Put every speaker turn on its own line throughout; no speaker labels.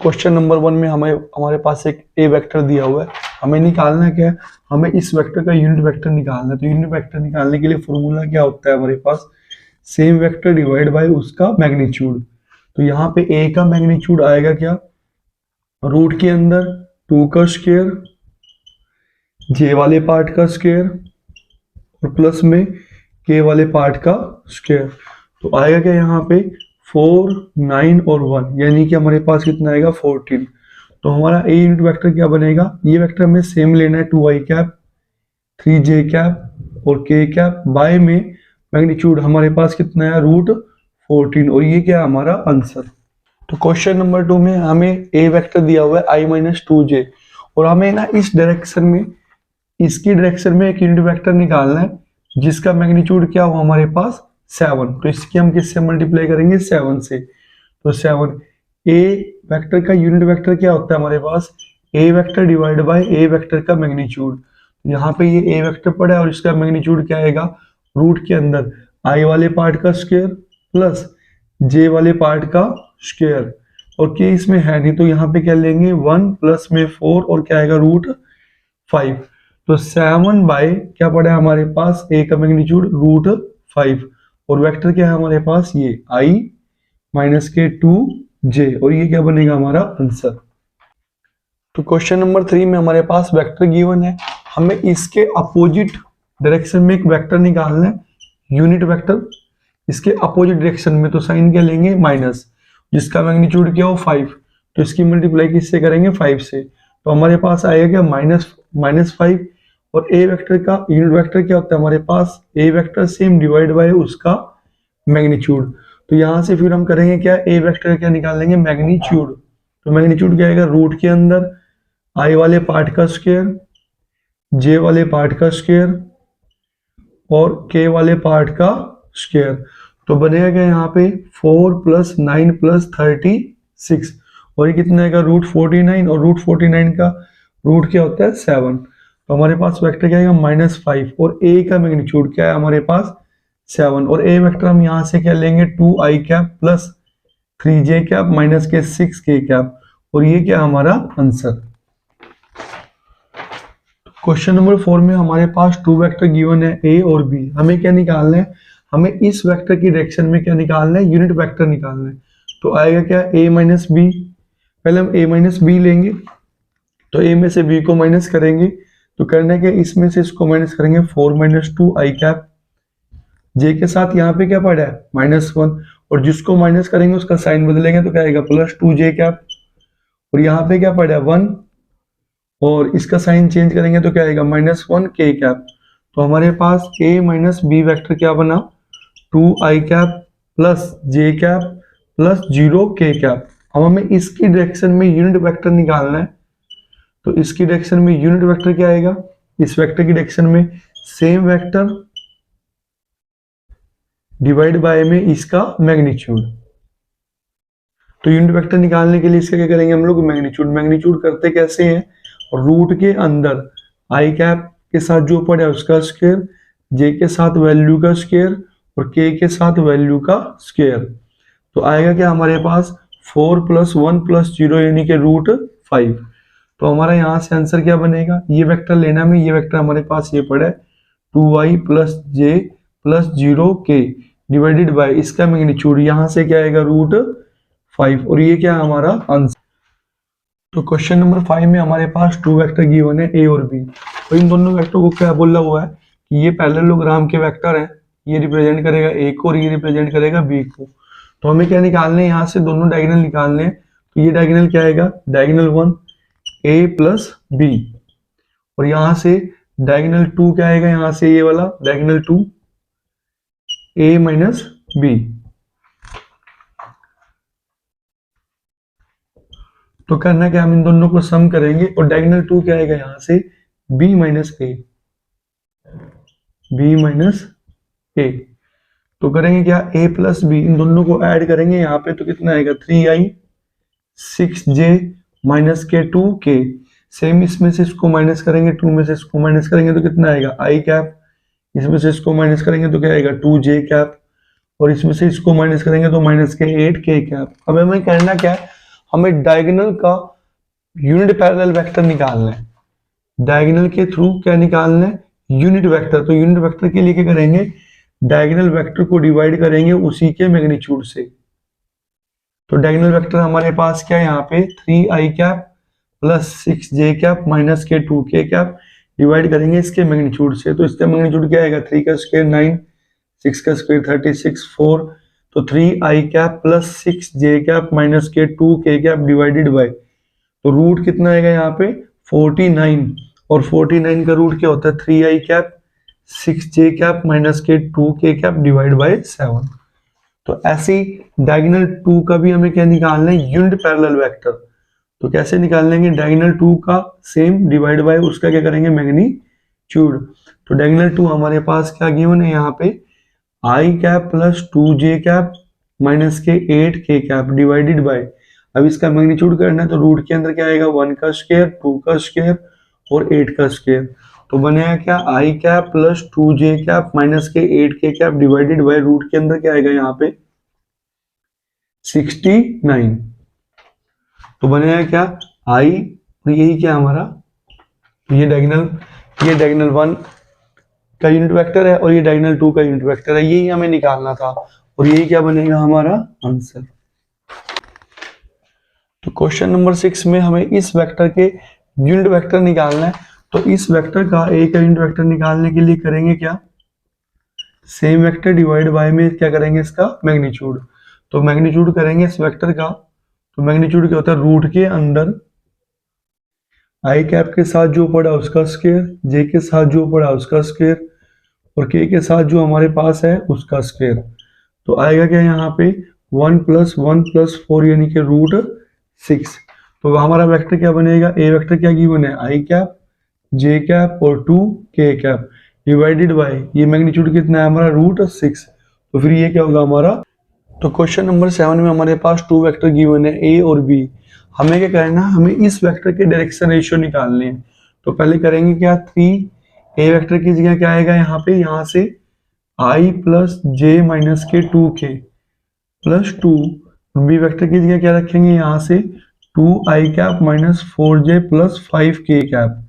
Question number 1 में हमारे पास एक ए वेक्टर दिया हुआ है, हमें निकालना क्या है, हमें इस वेक्टर का यूनिट वेक्टर निकालना है। तो यूनिट वेक्टर निकालने के लिए फॉर्मूला क्या होता है हमारे पास, सेम वेक्टर डिवाइड बाय उसका मैग्नीट्यूड। तो यहाँ पे ए का मैग्नीट्यूड आएगा क्या, रूट के अंदर 2 का स्क्वायर, जे वाले पार्ट का स्क्वायर और प्लस में के वाले पार्ट का स्क्वायर। तो आएगा क्या यहाँ पे 4, 9 और 1, यानी कि हमारे पास कितना आएगा 14। तो हमारा ए यूनिट वेक्टर क्या बनेगा, ये वेक्टर हमें सेम लेना है 2i कैप, 3j कैप और k कैप, बाय में मैग्नीट्यूड हमारे पास कितना है √14, और ये क्या है हमारा आंसर। तो क्वेश्चन नंबर 2 में हमें ए वेक्टर दिया हुआ है i-2j, और हमें ना इस डायरेक्शन में, इसकी डायरेक्शन में एक यूनिट वेक्टर निकालना है जिसका मैग्नीट्यूड क्या हो हमारे पास 7। तो इसकी हम किससे मल्टीप्लाई करेंगे, 7 से। तो 7 ए वेक्टर का यूनिट वेक्टर क्या होता है हमारे पास, A vector divide by A vector का मैग्नीट्यूड। यहाँ पे ये ए वेक्टर पड़ा है और इसका मैग्नीट्यूड क्या आएगा, रूट के अंदर आई वाले पार्ट का स्क्वायर प्लस जे वाले पार्ट का स्क्वायर, और के इसमें है नहीं तो यहाँ पे क्या लेंगे 1 प्लस में 4 और क्या आएगा √5। तो 7 बाय क्या पड़ा है हमारे पास, ए का मैग्नीट्यूड √5 और वेक्टर क्या है हमारे पास ये i-2j, और ये क्या बनेगा हमारा आंसर। तो क्वेश्चन नंबर 3 में हमारे पास वेक्टर गिवन है, हमें इसके अपोजिट डायरेक्शन में एक वेक्टर निकालना है, यूनिट वेक्टर इसके अपोजिट डायरेक्शन में। तो साइन क्या लेंगे माइनस, जिसका मैग्नीट्यूड क्या हो 5, तो इसकी मल्टीप्लाई किससे करेंगे 5 से। तो हमारे पास आएगा क्या -5, और ए वेक्टर का यूनिट वेक्टर क्या होता है हमारे पास, A vector same divide by उसका मैग्नीट्यूड। तो यहां से फिर हम करेंगे क्या, ए वेक्टर क्या निकालेंगे मैग्नीट्यूड। तो मैग्नीट्यूड क्या आएगा, रूट के अंदर आई वाले पार्ट का स्क्वायर, जे वाले पार्ट का स्क्वायर और के वाले पार्ट का स्क्वायर। तो बनेगा क्या यहाँ पे 4 + 9 + 36, और ये कितना आएगा √49, और √49 का रूट क्या होता है 7। तो हमारे पास वेक्टर क्या आएगा -5, और ए का मैग्नीट्यूड क्या है हमारे पास 7, और ए वेक्टर हम यहाँ से क्या लेंगे 2i cap plus 3j cap minus के 6k कैप, और ये क्या हमारा आंसर। क्वेश्चन नंबर 4 में हमारे पास 2 वेक्टर गिवन है ए और बी, हमें क्या निकालना है, हमें इस वेक्टर की डायरेक्शन में क्या निकालना है, यूनिट वेक्टर निकालना है। तो आएगा क्या a-b, पहले हम a-b लेंगे, तो a में से b को माइनस करेंगे, तो करना क्या इसमें से इसको माइनस करेंगे 4 - 2i कैप, j के साथ यहाँ पे क्या पड़ा है -1, और जिसको माइनस करेंगे उसका साइन बदलेंगे तो क्या आएगा +2j कैप, और यहाँ पे क्या पड़ा है 1, और इसका साइन चेंज करेंगे तो क्या आएगा -1k कैप। तो हमारे पास a-b वेक्टर क्या बना 2i cap plus j cap plus 0k cap. अब हमें इसकी डायरेक्शन में यूनिट वेक्टर निकालना है, तो इसकी डायरेक्शन में यूनिट वेक्टर क्या आएगा, इस वेक्टर की डायरेक्शन में सेम वेक्टर डिवाइड बाय में इसका मैग्नीट्यूड। तो यूनिट वेक्टर निकालने के लिए इसका क्या करेंगे हम लोग, मैग्नीट्यूड करते कैसे हैं, रूट के अंदर आई कैप के साथ जो पड़ा है उसका स्क्वायर, जे के साथ वैल्यू का स्क्वायर और के साथ वैल्यू का स्क्वायर। तो आएगा क्या हमारे पास 4 + 1 + 0 यानी कि √5। तो हमारा यहाँ से आंसर क्या बनेगा, ये वेक्टर लेना में, ये वेक्टर हमारे पास ये पड़ा है 2i + j + 0k divided by इसका मैग्नीट्यूड, यहाँ से क्या आएगा √5, और ये क्या हमारा आंसर। तो क्वेश्चन नंबर 5 में हमारे पास 2 वेक्टर गिवन है ए और बी, तो इन दोनों वेक्टर को क्या बोला हुआ है कि ये पैरेललोग्राम के वेक्टर हैं, ये रिप्रेजेंट करेगा ए को और ये रिप्रेजेंट करेगा बी को। तो हमें क्या निकालने हैं, यहाँ से दोनों डायगोनल निकालने हैं। तो ये डायगोनल क्या आएगा, डायगोनल 1 a + b, और यहाँ से डायगोनल 2 क्या आएगा, यहाँ से ये वाला डायगोनल 2 a - b। तो करना क्या, हम इन दोनों को सम करेंगे, और डायगोनल 2 क्या आएगा यहाँ से b - a। तो करेंगे क्या a + b, इन दोनों को ऐड करेंगे यहाँ पे, तो कितना आएगा 3i 6j - 2k। सेम इसमें से इसको माइनस करेंगे, 2 में से इसको माइनस करेंगे तो कितना आएगा i कैप, इसमें से इसको माइनस करेंगे तो क्या आएगा 2j कैप, और इसमें से इसको माइनस करेंगे तो -8k कैप। अब हमें करना क्या है, हमें डायगोनल का यूनिट पैरेलल वेक्टर निकालना है। डायगोनल के थ्रू क्या निकालना है? Unit vector. तो यूनिट वेक्टर के लिए क्या करेंगे? डायगोनल वेक्टर को डिवाइड करेंगे उसी के मैग्नीट्यूड से। तो डायगोनल वेक्टर हमारे पास क्या है यहाँ पे? 3i cap plus 6j cap minus के 2k कैप, डिवाइड करेंगे इसके मैग्नीट्यूड से। तो इसका मैग्नीट्यूड क्या आएगा? 3 का स्क्वायर 9, 6 का स्क्वायर 36, 4। तो 3i cap plus 6j cap minus के 2k कैप डिवाइडेड बाय, तो रूट कितना आएगा यहाँ पे? 49। और 49 का रूट क्या होता है? 3i cap 6j cap minus के 2k कैप डिवाइड बाय 7। तो ऐसे डायगोनल 2 का भी हमें क्या निकालना है? Unit parallel vector. तो कैसे निकाल लेंगे? डायगोनल 2 का सेम डिवाइड बाय उसका क्या करेंगे? मैग्नीट्यूड। तो डायगोनल 2 हमारे पास क्या गिवन है यहाँ पे? i cap plus 2j cap minus के 8k कैप डिवाइडेड बाय, अब इसका मैग्नीट्यूड करना है तो रूट के अंदर क्या आएगा? 1 का स्क्वायर, 2 का स्क्वायर और 8 का स्क्वायर। तो बनेगा क्या? i cap plus 2j cap minus के 8k cap divided by, root के अंदर क्या आएगा यहाँ पे? 69। तो बनेगा क्या? i, यही क्या हमारा? ये डायगोनल 1 का यूनिट वेक्टर है और ये डायगोनल 2 का यूनिट वेक्टर है, यही हमें निकालना था और यही क्या बनेगा हमारा आंसर। तो क्वेश्चन नंबर 6 में हमें इस वेक्टर के यूनिट वेक्टर निकालना है। तो इस वेक्टर का ए का यूनिट वेक्टर निकालने के लिए करेंगे क्या? सेम वेक्टर डिवाइड बाय में क्या करेंगे? इसका मैग्नीट्यूड। तो मैग्नीट्यूड करेंगे इस वेक्टर का, तो मैग्नीट्यूड क्या होता है? रूट के अंदर आई कैप के साथ जो पड़ा उसका स्क्वायर, जे के साथ जो पड़ा उसका स्क्वायर और के साथ जो हमारे पास है उसका स्क्वायर। तो आएगा क्या यहाँ पे? 1 + 1 + 4 यानी कि √6। तो हमारा वेक्टर क्या बनेगा? ए वेक्टर क्या गिवन है? आई कैप, जे कैप और 2k कैप डिवाइडेड बाय, ये मैग्नीट्यूड कितना है हमारा? √6। तो फिर ये क्या होगा हमारा? तो क्वेश्चन नंबर 7 में हमारे पास 2 वेक्टर गिवन है ए और बी। हमें क्या करना है? हमें इस वेक्टर के डायरेक्शन रेशियो निकालने हैं। तो पहले करेंगे क्या? 3 ए वेक्टर की जगह क्या आएगा यहाँ पे? यहाँ से i प्लस जे माइनस के 2k प्लस 2, बी वेक्टर की जगह क्या रखेंगे? यहाँ से 2i cap minus 4j plus 5k cap.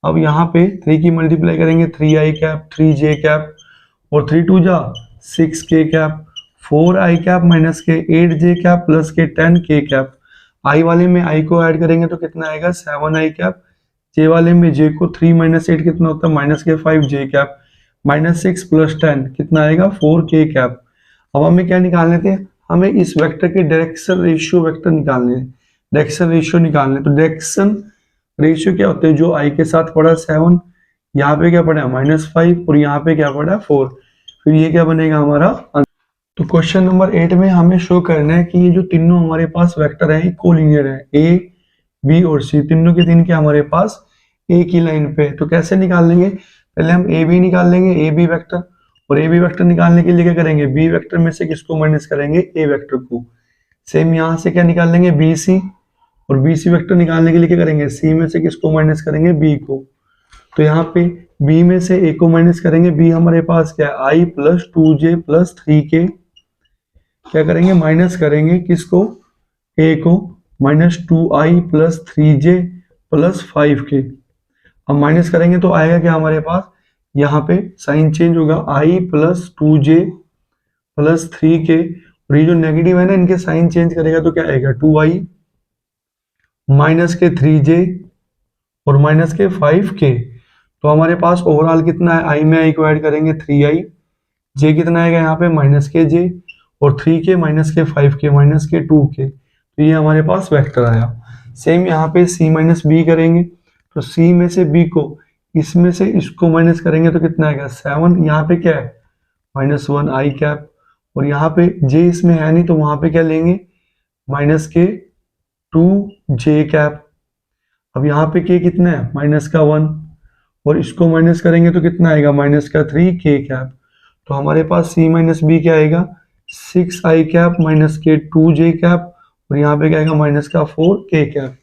अब यहाँ पे 3 की मल्टीप्लाई करेंगे, 3i कैप 3j कैप और 3 2 जा 6k cap, 4i cap minus के 8j कैप प्लस के 10k कैप। i वाले में i को ऐड करेंगे तो कितना आएगा? 7i कैप, j वाले में j को 3 - 8 कितना होता है? माइनस के 5j कैप, -6 + 10 कितना आएगा? 4k cap. अब हमें क्या निकालने थे? हमें इस वेक्टर के डायरेक्शन रेशियो वेक्टर निकालने हैं, डायरेक्शन रेशियो निकालने। तो डायरेक्शन रेशियो क्या होते हैं? जो i के साथ पड़ा 7, यहाँ पे क्या पड़ा? -5 और यहाँ पे क्या पड़ा? 4। फिर ये क्या बनेगा हमारा? तो क्वेश्चन नंबर 8 में हमें शो करना है कि ये जो तीनों हमारे पास वेक्टर है कोलिनियर है, ए बी और सी, तीनों के तीन के हमारे पास एक ही लाइन पे। तो कैसे निकाल लेंगे? पहले हम ए बी निकाल लेंगे, ए बी वेक्टर। और ए बी वेक्टर निकालने के लिए क्या करेंगे? बी वेक्टर में से किसको माइनस करेंगे? ए वेक्टर को। सेम यहाँ से क्या निकाल लेंगे? B c. और बी सी वेक्टर निकालने के लिए क्या करेंगे? सी में से किसको माइनस करेंगे? बी को। तो यहाँ पे बी में से ए को माइनस करेंगे, बी हमारे पास क्या है? आई प्लस 2j प्लस 3k, क्या करेंगे? माइनस करेंगे किसको? ए को, -2i plus 3j plus 5k। अब माइनस करेंगे तो आएगा क्या हमारे पास? यहाँ पे साइन चेंज होगा, i plus 2j plus 3k और ये जो नेगेटिव है ना इनके साइन चेंज करेगा तो क्या आएगा? 2i माइनस के 3j और माइनस के 5k। तो हमारे पास ओवरऑल कितना है? i में i को ऐड करेंगे 3i, j कितना आएगा यहाँ पे? माइनस के j और 3k माइनस के 5k माइनस के 2k। तो ये हमारे पास वेक्टर आया। सेम यहाँ पे c माइनस बी करेंगे, तो c में से b को, इसमें से इसको माइनस करेंगे तो कितना आएगा? 7। यहाँ पे क्या है? -1i कैप और यहाँ पे j इसमें है नहीं तो वहां पे क्या लेंगे? माइनस के 2j कैप। अब यहाँ पे k कितना है? -1 और इसको माइनस करेंगे तो कितना आएगा? -3k cap. तो हमारे पास c माइनस बी क्या आएगा? 6i कैप माइनस के 2j कैप और यहाँ पे क्या आएगा? -4k cap.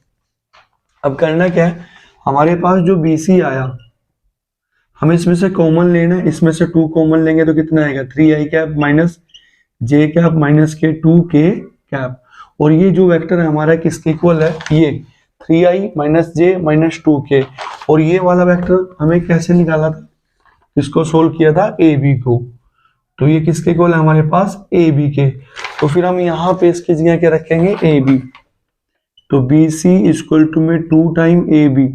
अब करना क्या है? हमारे पास जो BC आया हमें इसमें से कॉमन लेना है, इसमें से 2 कॉमन लेंगे तो कितना आएगा? 3i cap minus j cap minus के 2k कैप। और ये जो वेक्टर है हमारा किसके इक्वल है, ये 3i माइनस जे माइनस 2k। और ये वाला वेक्टर हमें कैसे निकाला था, इसको सोल्व किया था ए बी को, तो ये किसके इक्वल है हमारे पास, ए बी के। तो फिर हम यहाँ पे इसकी जगह क्या रखेंगे, ए बी। तो बी सी इक्वल टू में 2 टाइम ए बी।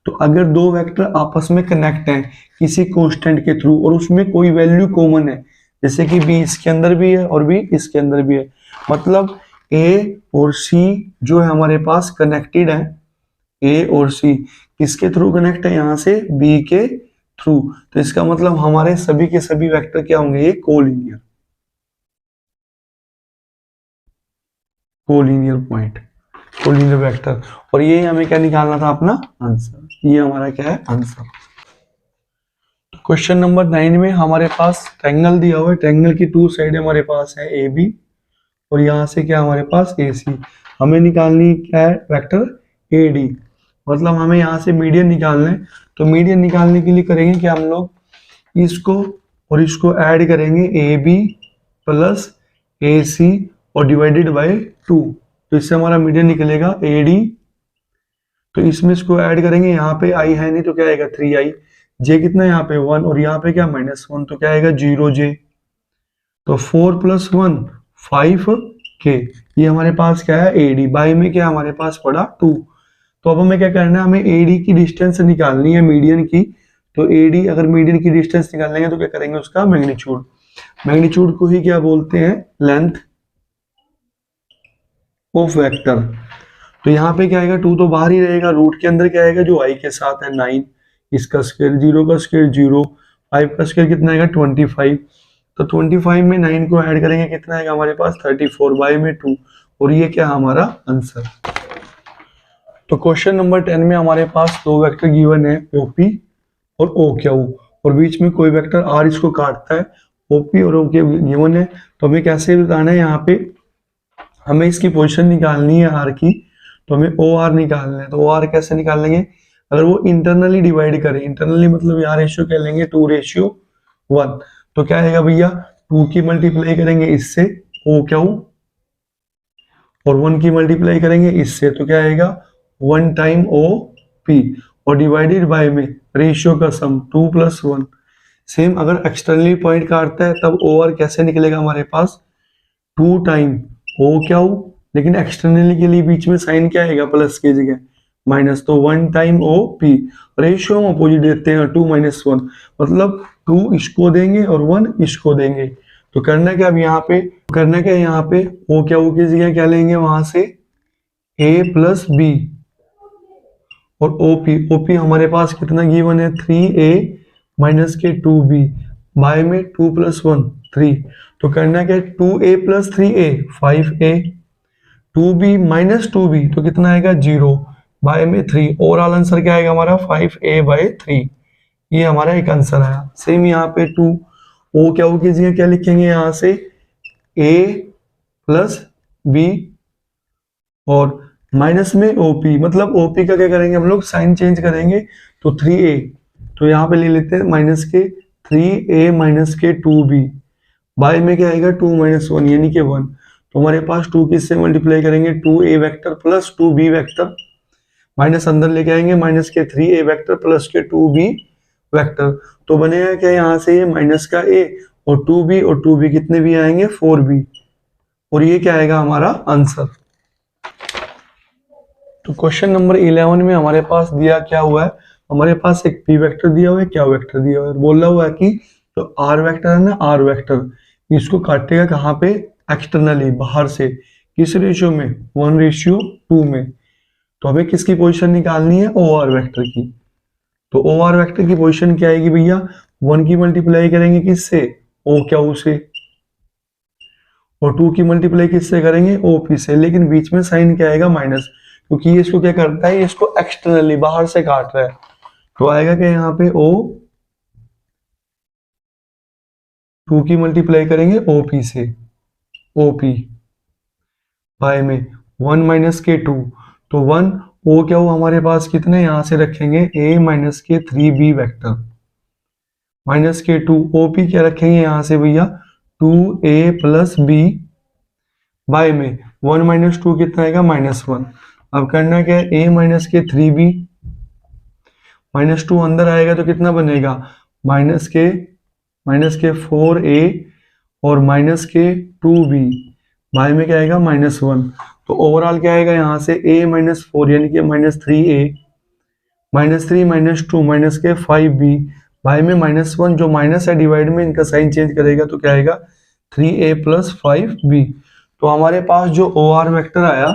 तो अगर दो वेक्टर आपस में कनेक्ट हैं किसी कांस्टेंट के थ्रू और उसमें कोई वैल्यू कॉमन है, जैसे कि बी इसके अंदर भी है और बी इसके अंदर भी है, मतलब ए और सी जो है हमारे पास कनेक्टेड है, ए और सी किसके थ्रू कनेक्ट है, यहां से बी के थ्रू। तो इसका मतलब हमारे सभी के सभी वेक्टर क्या होंगे, ये collinear, collinear point, collinear vector. और ये हमें क्या निकालना था, अपना आंसर। ये हमारा क्या है, आंसर। क्वेश्चन नंबर 9 में हमारे पास ट्रायंगल दिया हुआ है, ट्रायंगल की 2 साइड हमारे पास है ए बी और यहाँ से क्या हमारे पास ए सी। हमें निकालनी क्या है, वेक्टर ए डी, मतलब हमें यहाँ से मीडियन निकालना है। तो मीडियन निकालने के लिए करेंगे कि हम लोग इसको और इसको ऐड करेंगे, ए बी प्लस ए सी और डिवाइडेड बाय 2। तो इससे हमारा मीडियन निकलेगा ए डी। तो इसमें इसको ऐड करेंगे, यहाँ पे आई है नहीं तो क्या आएगा 3i, जे कितना है यहाँ पे 1 और यहाँ पे क्या -1, तो क्या आएगा 0j। तो 4 + 1 5k, ये हमारे पास क्या है एडी, बाय में क्या हमारे पास पड़ा 2। तो अब हमें क्या करना है, हमें एडी की डिस्टेंस निकालनी है मीडियन की। तो एडी अगर मीडियन की डिस्टेंस निकालेंगे तो क्या करेंगे, उसका मैग्नीट्यूड, मैग्नीट्यूड को ही क्या बोलते हैं, लेंथ ऑफ वेक्टर। तो यहाँ पे क्या आएगा, 2 तो बाहर ही रहेगा, रूट के अंदर क्या आएगा, जो आई के साथ है 9, इसका स्क्वायर 0 का स्क्वायर 0, 5 का स्क्वायर कितना आएगा 25। तो 25 में 9 को ऐड करेंगे कितना आएगा हमारे पास 34 बाय में 2, और ये क्या हमारा आंसर। तो क्वेश्चन नंबर 10 में हमारे पास दो वेक्टर गिवन है, ओपी और ओ क्यू, और बीच में कोई वेक्टर आर इसको काटता है, ओपी और ओ क्यू गिवन है। तो हमें कैसे बताना है, यहाँ पे हमें इसकी पोजीशन निकालनी है आर की, तो हमें ओ आर निकालना है। तो ओ आर कैसे निकालेंगे, अगर वो इंटरनली डिवाइड करें, इंटरनली मतलब यहाँ रेशियो कह लेंगे 2:1, तो क्या आएगा भैया, 2 की मल्टीप्लाई करेंगे इससे ओ क्यू और 1 की मल्टीप्लाई करेंगे इससे, तो क्या आएगा 1 टाइम ओ पी, और डिवाइडेड बाय में रेशियो का सम 2 + 1। सेम अगर एक्सटर्नली पॉइंट काटता है तब ओ आर कैसे निकलेगा हमारे पास, 2 टाइम ओ क्यू, लेकिन एक्सटर्नली के लिए बीच में साइन क्या आएगा, प्लस की जगह माइनस, तो 1 टाइम ओ पी। रेशियो हम अपोजिट देते हैं 2 - 1, मतलब 2 इसको देंगे और 1 इसको देंगे। तो करना क्या, अब यहाँ पे करना क्या, यहाँ पे ओ क्यू की जगह क्या लेंगे, वहां से a + b और ओपी हमारे पास कितना गिवन है 3a - के 2b बाय में 2 + 1 3। तो करना क्या, 2a + 3a 5a, 2b - 2b तो कितना आएगा 0 बाय में 3। ओवरऑल आंसर क्या आएगा हमारा 5a/3। ये हमारा एक आंसर आया। सेम यहाँ पे 2 ओ क्यू की जगह क्या लिखेंगे, यहाँ से a + b और माइनस में ओपी, मतलब ओपी का क्या करेंगे हम लोग, साइन चेंज करेंगे, तो 3a, तो यहाँ पे ले लेते हैं माइनस के 3a - के 2b बाय में क्या आएगा 2 - 1 यानी कि 1। तो हमारे पास 2 किससे मल्टीप्लाई करेंगे, 2a vector plus 2b vector, minus अंदर लेके आएंगे माइनस के 3a वेक्टर प्लस के 2b वेक्टर। तो बनेगा क्या, यहाँ से ये माइनस का a और 2b और 2b कितने भी आएंगे 4b, और ये क्या आएगा हमारा आंसर। तो क्वेश्चन नंबर 11 में हमारे पास दिया क्या हुआ है, हमारे पास एक p वेक्टर दिया हुआ है, क्या वेक्टर दिया हुआ है, बोला हुआ है कि तो r वेक्टर है ना, r वेक्टर इसको काटेगा कहाँ पे, एक्सटर्नली बाहर से, किस रेशियो में 1:2 में। तो हमें किसकी पोजीशन निकालनी है, ओ आर वेक्टर की। तो ओ आर वेक्टर की पोजीशन क्या आएगी भैया, 1 की मल्टीप्लाई करेंगे किससे, ओ क्यू से, और 2 की मल्टीप्लाई किससे करेंगे, ओ पी से, लेकिन बीच में साइन क्या आएगा माइनस, क्योंकि ये इसको क्या करता है, इसको एक्सटर्नली बाहर से काट रहा है। तो आएगा क्या यहाँ पे ओ, 2 की मल्टीप्लाई करेंगे ओपी से, ओपी बाय में 1 - के 2, तो 1 ओ क्या हो हमारे पास कितने, यहां से रखेंगे a - के 3b वेक्टर माइनस के 2, ओपी क्या रखेंगे यहाँ से भैया 2a + b बाय में 1 माइनस 2 कितना आएगा -1। अब करना क्या है, a माइनस के 3b, -2 अंदर आएगा तो कितना बनेगा, माइनस के 4a और माइनस के 2b, बाय में क्या आएगा -1। तो ओवरऑल क्या आएगा यहाँ से a माइनस 4 यानी कि -3a, -3 -2 माइनस के 5b, बाय में -1, जो माइनस है डिवाइड में इनका साइन चेंज करेगा तो क्या आएगा 3a प्लस 5b। तो हमारे पास जो OR वेक्टर आया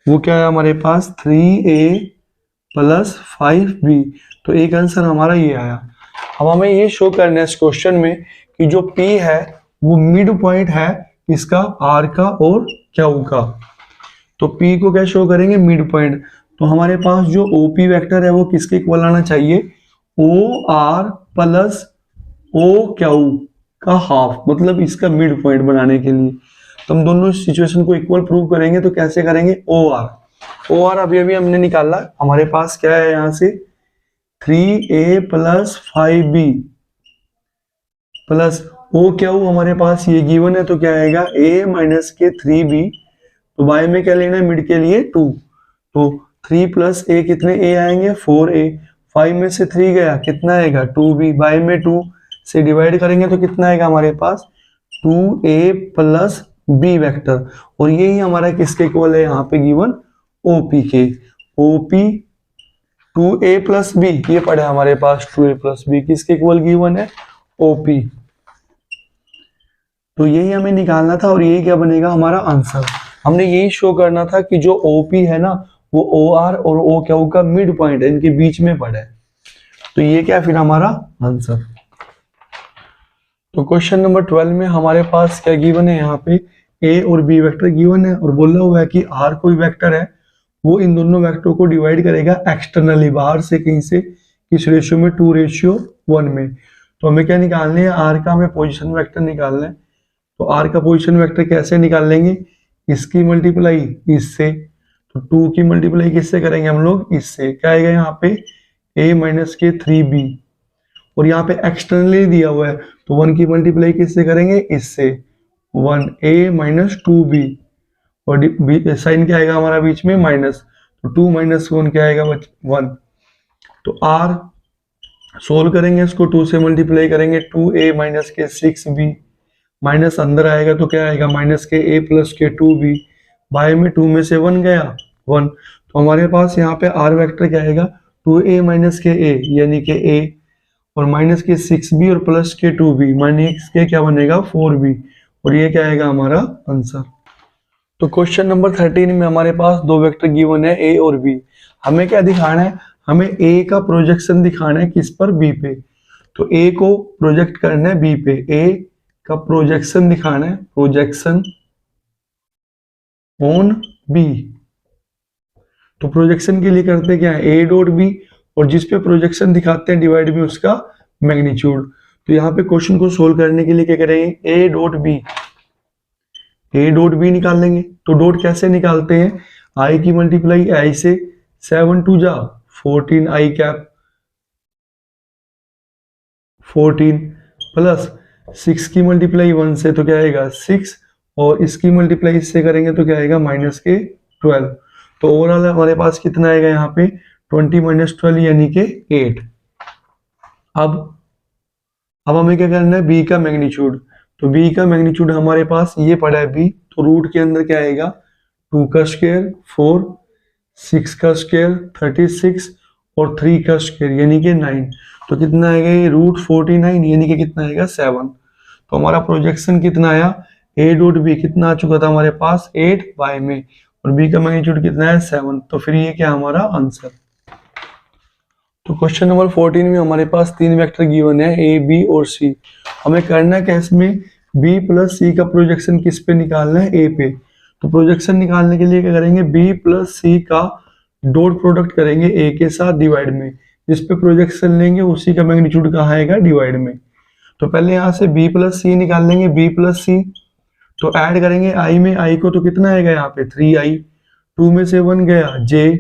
वो क्या है हमारे पास 3a प्लस 5b। तो एक आंसर हमारा ये आया। अब हमें ये शो करना है इस क्वेश्चन में कि जो P है वो मिड पॉइंट है इसका R का और Q का। तो P को क्या शो करेंगे, मिड पॉइंट। तो हमारे पास जो OP वेक्टर है वो किसके इक्वल आना चाहिए, OR प्लस OQ का हाफ, मतलब इसका मिड पॉइंट बनाने के लिए। तो हम दोनों सिचुएशन को इक्वल प्रूव करेंगे। तो कैसे करेंगे, OR अभी अभी हमने निकाला, हमारे पास क्या है यहाँ से 3a plus 5b plus OQ हमारे पास ये गिवन है तो क्या आएगा a माइनस के 3b। तो बाय में क्या लेना है, मिड के लिए 2। तो 3 प्लस a कितने a आएंगे 4a, 5 में से 3 गया कितना आएगा 2b, बाय में 2 से डिवाइड करेंगे तो कितना आएगा हमारे पास 2a प्लस b वेक्टर। और यही हमारा किसके इक्वल है यहाँ पे गिवन OP के। OP 2a प्लस b, ये पढ़े हमारे पास 2a प्लस b किसके इक्वल गिवन है OP। तो यही हमें निकालना था और यही क्या बनेगा हमारा आंसर। हमने यही शो करना था कि जो OP है ना वो OR और OQ का मिड पॉइंट है, इनके बीच में पड़ा है। तो ये क्या फिर हमारा आंसर। तो क्वेश्चन नंबर 12 में हमारे पास क्या गिवन है, यहाँ पे a और b वेक्टर गिवन है और बोला हुआ है कि R कोई वेक्टर है वो इन दोनों वेक्टरों को डिवाइड करेगा एक्सटर्नली, बाहर से कहीं से, किस रेशियो में 2:1 में। तो हमें क्या निकालने है, R का हमें पोजीशन वेक्टर निकालना है। तो R का पोजीशन वेक्टर कैसे निकाल लेंगे, इसकी मल्टीप्लाई इससे, तो 2 की मल्टीप्लाई किससे करेंगे हम लोग, इससे। क्या आएगा यहाँ पे a माइनस के 3b और यहाँ पे एक्सटर्नली दिया हुआ है तो 1 की मल्टीप्लाई किससे करेंगे, इससे, 1a माइनस 2b और साइन क्या आएगा हमारा बीच में माइनस, तो 2 माइनस 1 क्या आएगा 1। तो R सोल्व करेंगे, इसको 2 से मल्टीप्लाई करेंगे, 2a माइनस के 6b, माइनस अंदर आएगा तो क्या आएगा माइनस के a प्लस के 2b, बाय में 2 में से 1 गया 1। तो हमारे पास यहाँ पे R वेक्टर क्या आएगा 2a माइनस के a यानी के a और माइनस के 6b और प्लस के 2b माइनस के क्या बनेगा 4b और ये क्या आएगा हमारा आंसर। तो क्वेश्चन नंबर 13 में हमारे पास दो वेक्टर गिवन है a और b। हमें क्या दिखाना है, हमें a का प्रोजेक्शन दिखाना है किस पर, b पे। तो a को प्रोजेक्ट करना है b पे, a का प्रोजेक्शन दिखाना है, प्रोजेक्शन ऑन b। तो प्रोजेक्शन के लिए करते क्या है a डॉट b और जिस पे प्रोजेक्शन दिखाते हैं डिवाइड में उसका मैग्नीट्यूड। तो यहाँ पे क्वेश्चन को सोल्व करने के लिए क्या करेंगे, a डॉट b निकाल लेंगे। तो डॉट कैसे निकालते हैं, i की मल्टीप्लाई i से, 7 2 जा 14 i कैप 14 प्लस 6 की मल्टीप्लाई 1 से तो क्या आएगा 6 और इसकी मल्टीप्लाई इससे करेंगे तो क्या आएगा माइनस के 12। तो ओवरऑल हमारे पास कितना आएगा यहाँ पे 20 माइनस 12 यानी के 8। अब हमें क्या करना है b का मैग्नीट्यूड। तो b का मैग्नीट्यूड हमारे पास ये पड़ा है b, तो रूट के अंदर क्या आएगा 2 का स्क्वायर 4, 6 का स्क्वायर 36 और 3 का स्क्वायर यानी कि 9। तो कितना आएगा ये रूट 49 यानी कि कितना आएगा 7। तो हमारा प्रोजेक्शन कितना आया, a डॉट b कितना आ चुका था हमारे पास 8 बाय में और b का मैग्नीट्यूड कितना है 7। तो फिर ये क्या हमारा आंसर। तो क्वेश्चन नंबर 14 में हमारे पास तीन वेक्टर गिवन है a b और c। हमें करना क्या इसमें, b प्लस c का प्रोजेक्शन किस पे निकालना है, a पे। तो प्रोजेक्शन निकालने के लिए क्या करेंगे, b प्लस c का डॉट प्रोडक्ट करेंगे a के साथ डिवाइड में, जिस पे प्रोजेक्शन लेंगे उसी का मैग्नीट्यूड कहाँ आएगा डिवाइड में। तो पहले यहाँ से b प्लस c निकाल लेंगे, b प्लस c तो ऐड करेंगे i में, i को तो कितना आएगा यहाँ पे 3i, 2 में से 1 गया j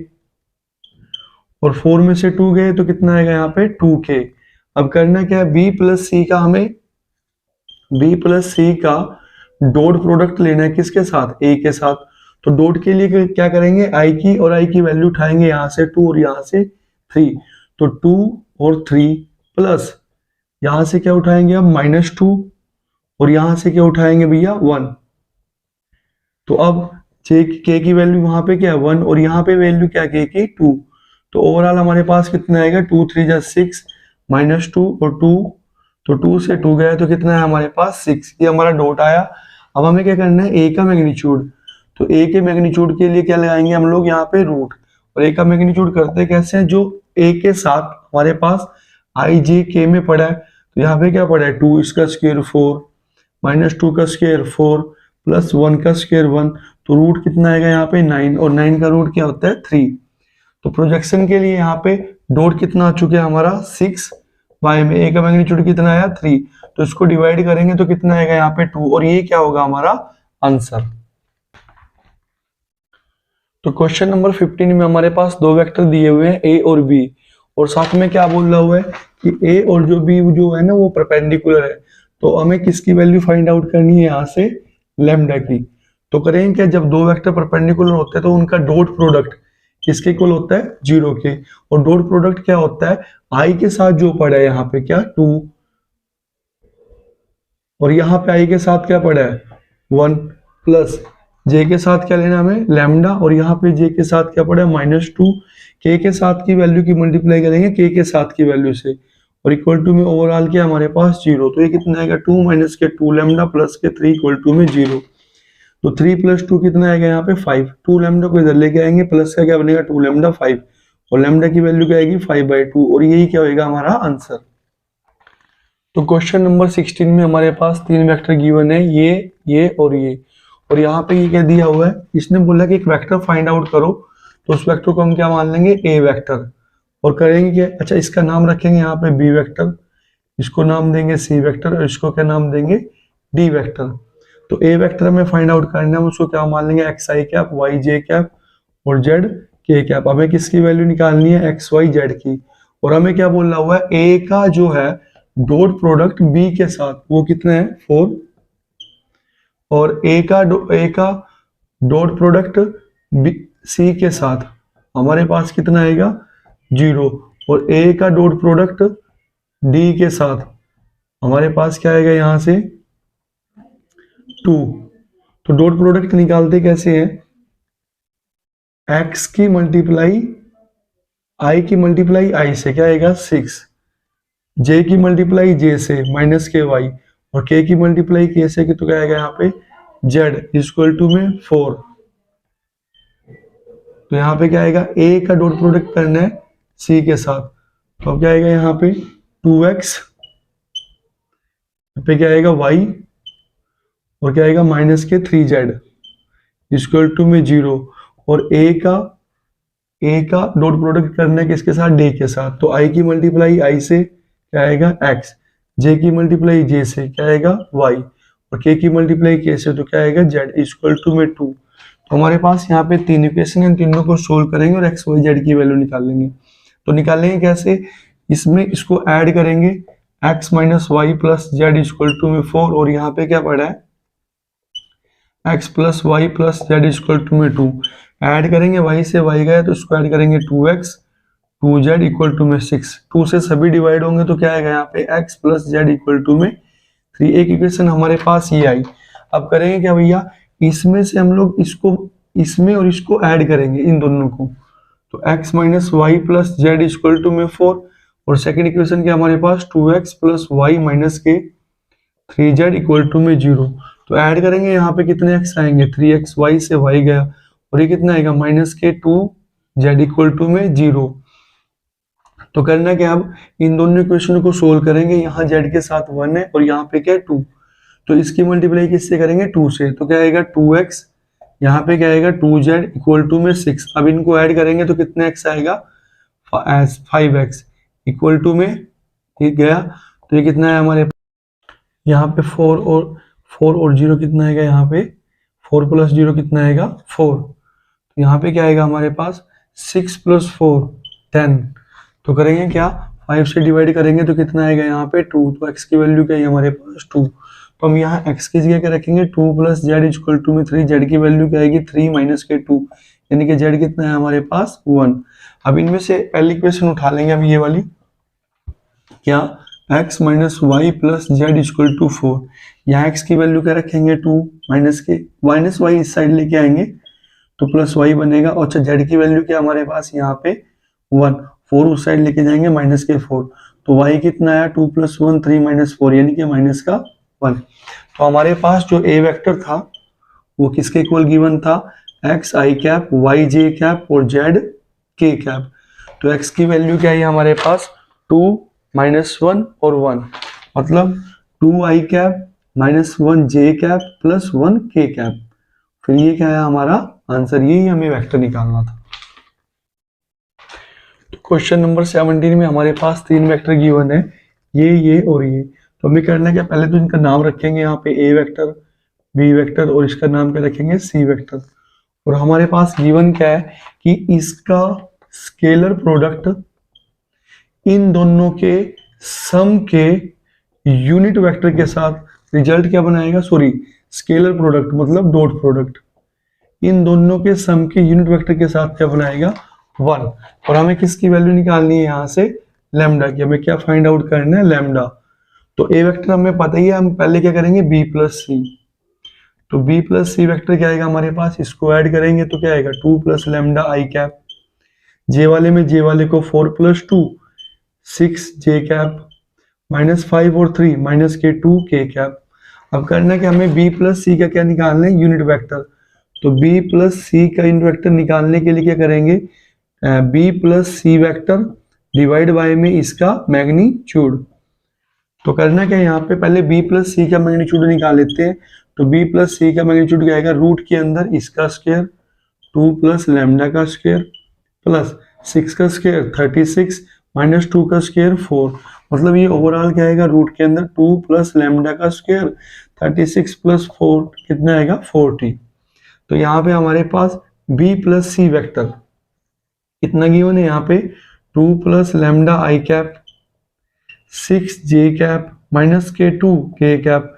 और 4 में से 2 गए तो कितना आएगा यहाँ पे 2k। अब करना क्या है, b प्लस c का हमें b प्लस c का डॉट प्रोडक्ट लेना है किसके साथ, ए के साथ। तो डॉट के लिए क्या करेंगे, आई की और आई की वैल्यू उठाएंगे, यहाँ से 2 और यहाँ से 3। तो 2 और 3 प्लस यहाँ से क्या उठाएंगे अब, -2 और यहाँ से क्या उठाएंगे भैया 1। तो अब के की वैल्यू वहां पे क्या है 1 और यहाँ पे वैल्यू क्या के की 2। तो ओवरऑल हमारे पास कितना आएगा, 2 3 जा 6 -2 और 2। तो 2 से 2 गया तो कितना है हमारे पास 6। ये हमारा डॉट आया। अब हमें क्या करना है, ए का मैग्नीट्यूड। तो ए के मैग्नीट्यूड के लिए क्या लगाएंगे हम लोग यहाँ पे रूट। और ए का मैग्नीट्यूड करते कैसे हैं, जो ए के साथ हमारे पास आई जे के में पड़ा है, तो यहाँ पे क्या पड़ा है 2 इसका स्क्वायर 4 -2 का स्क्वायर 4 प्लस 1 का स्क्वायर 1। तो रूट कितना आएगा यहाँ पे 9 और 9 का रूट क्या होता है 3। तो प्रोजेक्शन के लिए यहाँ पे डॉट कितना आ चुका है हमारा 6 बाय में ए का मैग्नीट्यूड कितना आया 3। तो इसको डिवाइड करेंगे तो कितना आएगा यहाँ पे 2 और ये क्या होगा हमारा आंसर। तो क्वेश्चन नंबर 15 में हमारे पास दो वेक्टर दिए हुए हैं ए और बी, और साथ में क्या बोल रहा हुआ है कि ए और जो बी जो है ना वो परपेंडिकुलर है। तो हमें किसकी वैल्यू फाइंड आउट करनी है यहाँ से, लैम्डा की। तो करेंगे क्या, जब दो वेक्टर परपेंडिकुलर होते हैं तो उनका डॉट प्रोडक्ट किसके इक्वल होता है, 0 के। और डॉट प्रोडक्ट क्या होता है, आई के साथ जो पड़ा है यहाँ पे क्या 2 और यहाँ पे आई के साथ क्या पड़ा है 1 प्लस जे के साथ क्या लेना हमें लैम्डा, और यहाँ पे जे के साथ क्या पड़ा है -2। के साथ की वैल्यू की मल्टीप्लाई करेंगे के साथ की वैल्यू से, और इक्वल टू में ओवरऑल क्या हमारे पास 0। तो ये कितना आएगा 2 - के 2 लैम्डा प्लस के 3 इक्वल टू में 0। तो 3 + 2 कितना आएगा यहाँ पे 5। 2 लैम्डा को इधर लेके आएंगे, प्लस का क्या बनेगा 2 लैम्डा 5 और लैम्डा की वैल्यू क्या आएगी 5/2 और यही क्या होगा हमारा आंसर। तो क्वेश्चन नंबर 16 में हमारे पास 3 वेक्टर गिवन है, ये और ये। और यहाँ पे ये क्या दिया हुआ है, इसने बोला कि एक वेक्टर फाइंड आउट करो। तो उस वेक्टर को हम क्या मान लेंगे ए वेक्टर, और करेंगे क्या, अच्छा इसका नाम रखेंगे यहाँ पे बी वेक्टर, इसको नाम देंगे सी वेक्टर और इसको क्या नाम देंगे डी वेक्टर। तो ए वेक्टर में फाइंड आउट करना है, उसको क्या मान लेंगे एक्स आई कैप, वाई जे कैप और जेड के कैप। हमें किसकी वैल्यू निकालनी है, एक्स वाई जेड की। और हमें क्या बोलना हुआ है, ए का जो है डॉट प्रोडक्ट बी के साथ वो कितना है 4, और ए का डॉट प्रोडक्ट सी के साथ हमारे पास कितना आएगा 0, और ए का डॉट प्रोडक्ट डी के साथ हमारे पास क्या आएगा यहां से 2। तो डॉट प्रोडक्ट निकालते कैसे हैं, x की मल्टीप्लाई i की मल्टीप्लाई i से क्या आएगा 6, j की मल्टीप्लाई j से -ky और k की मल्टीप्लाई k से तो क्या आएगा यहाँ पे z इक्वल टू में 4। तो यहाँ पे क्या आएगा, a का डॉट प्रोडक्ट करना है c के साथ, तो अब क्या आएगा यहाँ पे 2x, यहाँ पे क्या आएगा y और क्या आएगा -3z इक्वल टू में 0। और a का डॉट प्रोडक्ट करना है किसके साथ, d के साथ। तो i की मल्टीप्लाई i से क्या आएगा x, j की मल्टीप्लाई j से क्या आएगा y और k की मल्टीप्लाई k से तो क्या आएगा z इक्वल टू में 2। तो हमारे पास यहाँ पे 3 इक्वेशन है, इन तीनों को सोल्व करेंगे और x y z की वैल्यू निकालेंगे। तो निकालेंगे कैसे, इसमें इसको ऐड करेंगे x - y + z equal to में 4, और यहाँ पे क्या पड़ा है x + y + z equal to में 2। ऐड करेंगे y से y गया तो इसको ऐड करेंगे 2x 2z इक्वल टू में 6। 2 से सभी डिवाइड होंगे तो क्या आएगा यहाँ पे x + z इक्वल टू में 3। एक इक्वेशन हमारे पास ये आई। अब करेंगे क्या भैया, इसमें से हम लोग इसको इसमें और इसको ऐड करेंगे इन दोनों को। तो x - y + z equal to में 4, और सेकंड इक्वेशन क्या हमारे पास 2x + y - के 3z इक्वल टू में 0। तो ऐड करेंगे यहाँ पे कितने x आएंगे 3x, y से y गया और ये कितना आएगा -के 2z इक्वल टू में 0। तो करना क्या, अब इन दोनों इक्वेशन को सोल्व करेंगे। यहाँ z के साथ 1 है और यहाँ पे क्या है 2, तो इसकी मल्टीप्लाई किससे करेंगे 2 से। तो क्या आएगा 2x, यहाँ पे क्या आएगा 2z इक्वल टू में 6। अब इनको ऐड करेंगे तो कितने x आएगा 5x इक्वल टू में ठीक गया। तो ये कितना है हमारे यहाँ पे 4 और 0 कितना आएगा, यहाँ पे 4 + 0 कितना आएगा 4। तो यहाँ पे क्या आएगा हमारे पास 6 + 4 10। तो करेंगे क्या 5 से डिवाइड करेंगे तो कितना आएगा यहाँ पे 2। तो x की वैल्यू क्या है हमारे पास 2। तो हम यहाँ x की जगह क्या रखेंगे 2 प्लस जेड इक्वल टू में 3, जेड की वैल्यू क्या आएगी 3 माइनस के 2, यानी कि जेड कितना है हमारे पास 1। अब इनमें से पहली इक्वेशन उठा लेंगे हम ये वाली, क्या x minus y plus z equal to 4, यहाँ x की वैल्यू क्या रखेंगे 2, माइनस वाई इस साइड लेके आएंगे तो प्लस वाई बनेगा। और अच्छा जेड की वैल्यू क्या हमारे पास यहाँ पे 1, 4 उस साइड लेके जाएंगे माइनस के 4, तो y कितना आया 2 प्लस 1 3 माइनस 4, यानी कि माइनस का 1। तो हमारे पास जो a वेक्टर था वो किसके इक्वल गिवन था, x i cap, y j cap और z k कैप। तो x की वैल्यू क्या है हमारे पास 2 माइनस 1 और 1, मतलब 2 i cap minus 1 j cap plus 1 k cap. फिर ये क्या है हमारा आंसर, यही हमें वेक्टर निकालना था। तो क्वेश्चन नंबर 17 में हमारे पास 3 वेक्टर गिवन है, ये और ये। तो हमें करना क्या, पहले तो इनका नाम रखेंगे यहाँ पे a वेक्टर, b वेक्टर और इसका नाम क्या रखेंगे c वेक्टर। और हमारे पास गिवन क्या है कि इसका स्केलर प्रोडक्ट इन दोनों के सम के यूनिट वेक्टर के साथ रिजल्ट क्या बनाएगा, सॉरी स्केलर प्रोडक्ट मतलब डॉट प्रोडक्ट इन दोनों के सम के यूनिट वेक्टर के साथ क्या बनाएगा 1। और हमें किसकी वैल्यू निकालनी है यहाँ से, लैम्डा की। हमें क्या फाइंड आउट करना है, लैम्डा। तो ए वेक्टर हमें पता ही है, हम पहले क्या करेंगे b प्लस सी। तो b प्लस सी वेक्टर क्या आएगा हमारे पास, इसको ऐड करेंगे तो क्या आएगा 2 प्लस लैम्डा आई कैप, जे वाले में जे वाले को 4 प्लस 2 6 जे कैप, माइनस 5 और 3 माइनस के 2 के कैप। अब करना क्या, हमें b प्लस सी का क्या निकालना है, यूनिट वेक्टर। तो b प्लस सी का यूनिट वेक्टर निकालने के लिए क्या करेंगे, b plus c vector divide by में इसका मैग्नीट्यूड। तो करना क्या, यहाँ पे पहले b प्लस सी का मैग्नीट्यूड निकाल लेते हैं। तो b प्लस सी का मैग्नीट्यूड क्या आएगा, रूट के अंदर इसका स्क्वायर 2 प्लस लैम्डा का स्क्वायर प्लस 6 का स्क्वायर 36 माइनस 2 का स्क्वायर 4, मतलब ये ओवरऑल क्या आएगा, रूट के अंदर 2 प्लस लैम्डा का स्क्वायर 36 प्लस 4 कितना आएगा 40। तो यहाँ पे हमारे पास b प्लस सी वेक्टर कितना गिवन है, यहाँ पे 2 प्लस लैम्डा आई कैप 6 जे कैप माइनस के 2 के कैप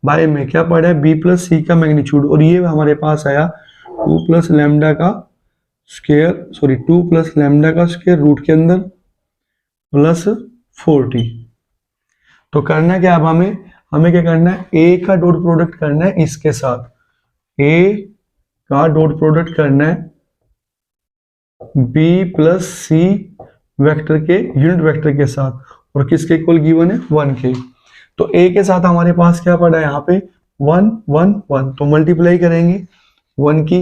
बाय में क्या पड़ा है b प्लस सी का मैग्नीट्यूड। और ये हमारे पास आया 2 प्लस लैम्डा का स्क्वायर, सॉरी 2 प्लस लैम्डा का स्क्वायर रूट के अंदर प्लस 40। तो करना क्या, अब हमें क्या करना है, a का डॉट प्रोडक्ट करना है इसके साथ, a का डॉट प्रोडक्ट करना है b प्लस सी वेक्टर के यूनिट वेक्टर के साथ, और किसके इक्वल गिवन है 1 के। तो a के साथ हमारे पास क्या पड़ा है यहाँ पे 1 1 1, तो मल्टीप्लाई करेंगे 1 की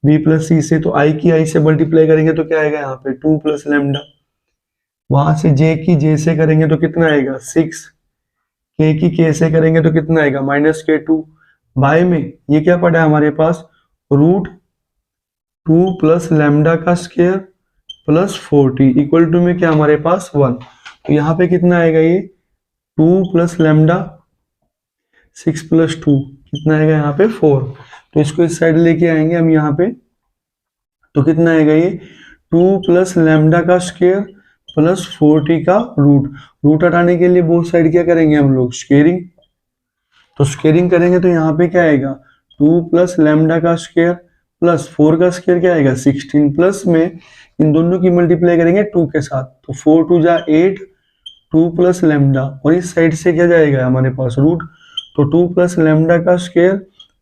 b प्लस सी से, तो i की i से मल्टीप्लाई करेंगे तो क्या आएगा यहाँ पे 2 प्लस लैम्डा, वहां से j की j से करेंगे तो कितना आएगा 6, k की k से करेंगे तो कितना आएगा माइनस के 2, बाय में ये क्या पड़ा है हमारे पास रूट 2 प्लस लैम्डा का स्क्वायर प्लस 40 इक्वल टू में क्या हमारे पास 1। तो यहाँ पे कितना आएगा, ये 2 प्लस लैम्डा 6 प्लस 2 कितना आएगा यहाँ पे 4। तो इसको इस साइड लेके आएंगे हम यहाँ पे, तो कितना आएगा ये 2 प्लस लैम्डा का स्क्वायर प्लस 40 का रूट हटाने के लिए बोथ साइड क्या करेंगे हम लोग स्क्वेयरिंग। तो स्क्वेयरिंग करेंगे तो यहाँ पे क्या आएगा 2 प्लस लैम्डा का स्क्वायर प्लस 4 का स्क्वायर क्या आएगा 16, प्लस में इन दोनों की मल्टीप्लाई करेंगे 2 के साथ, तो 4 2 जा 8, 2 प्लस लैम्डा और इस साइड से क्या जाएगा हमारे पास रूट, तो 2 प्लस लैम्डा का स्क्वायर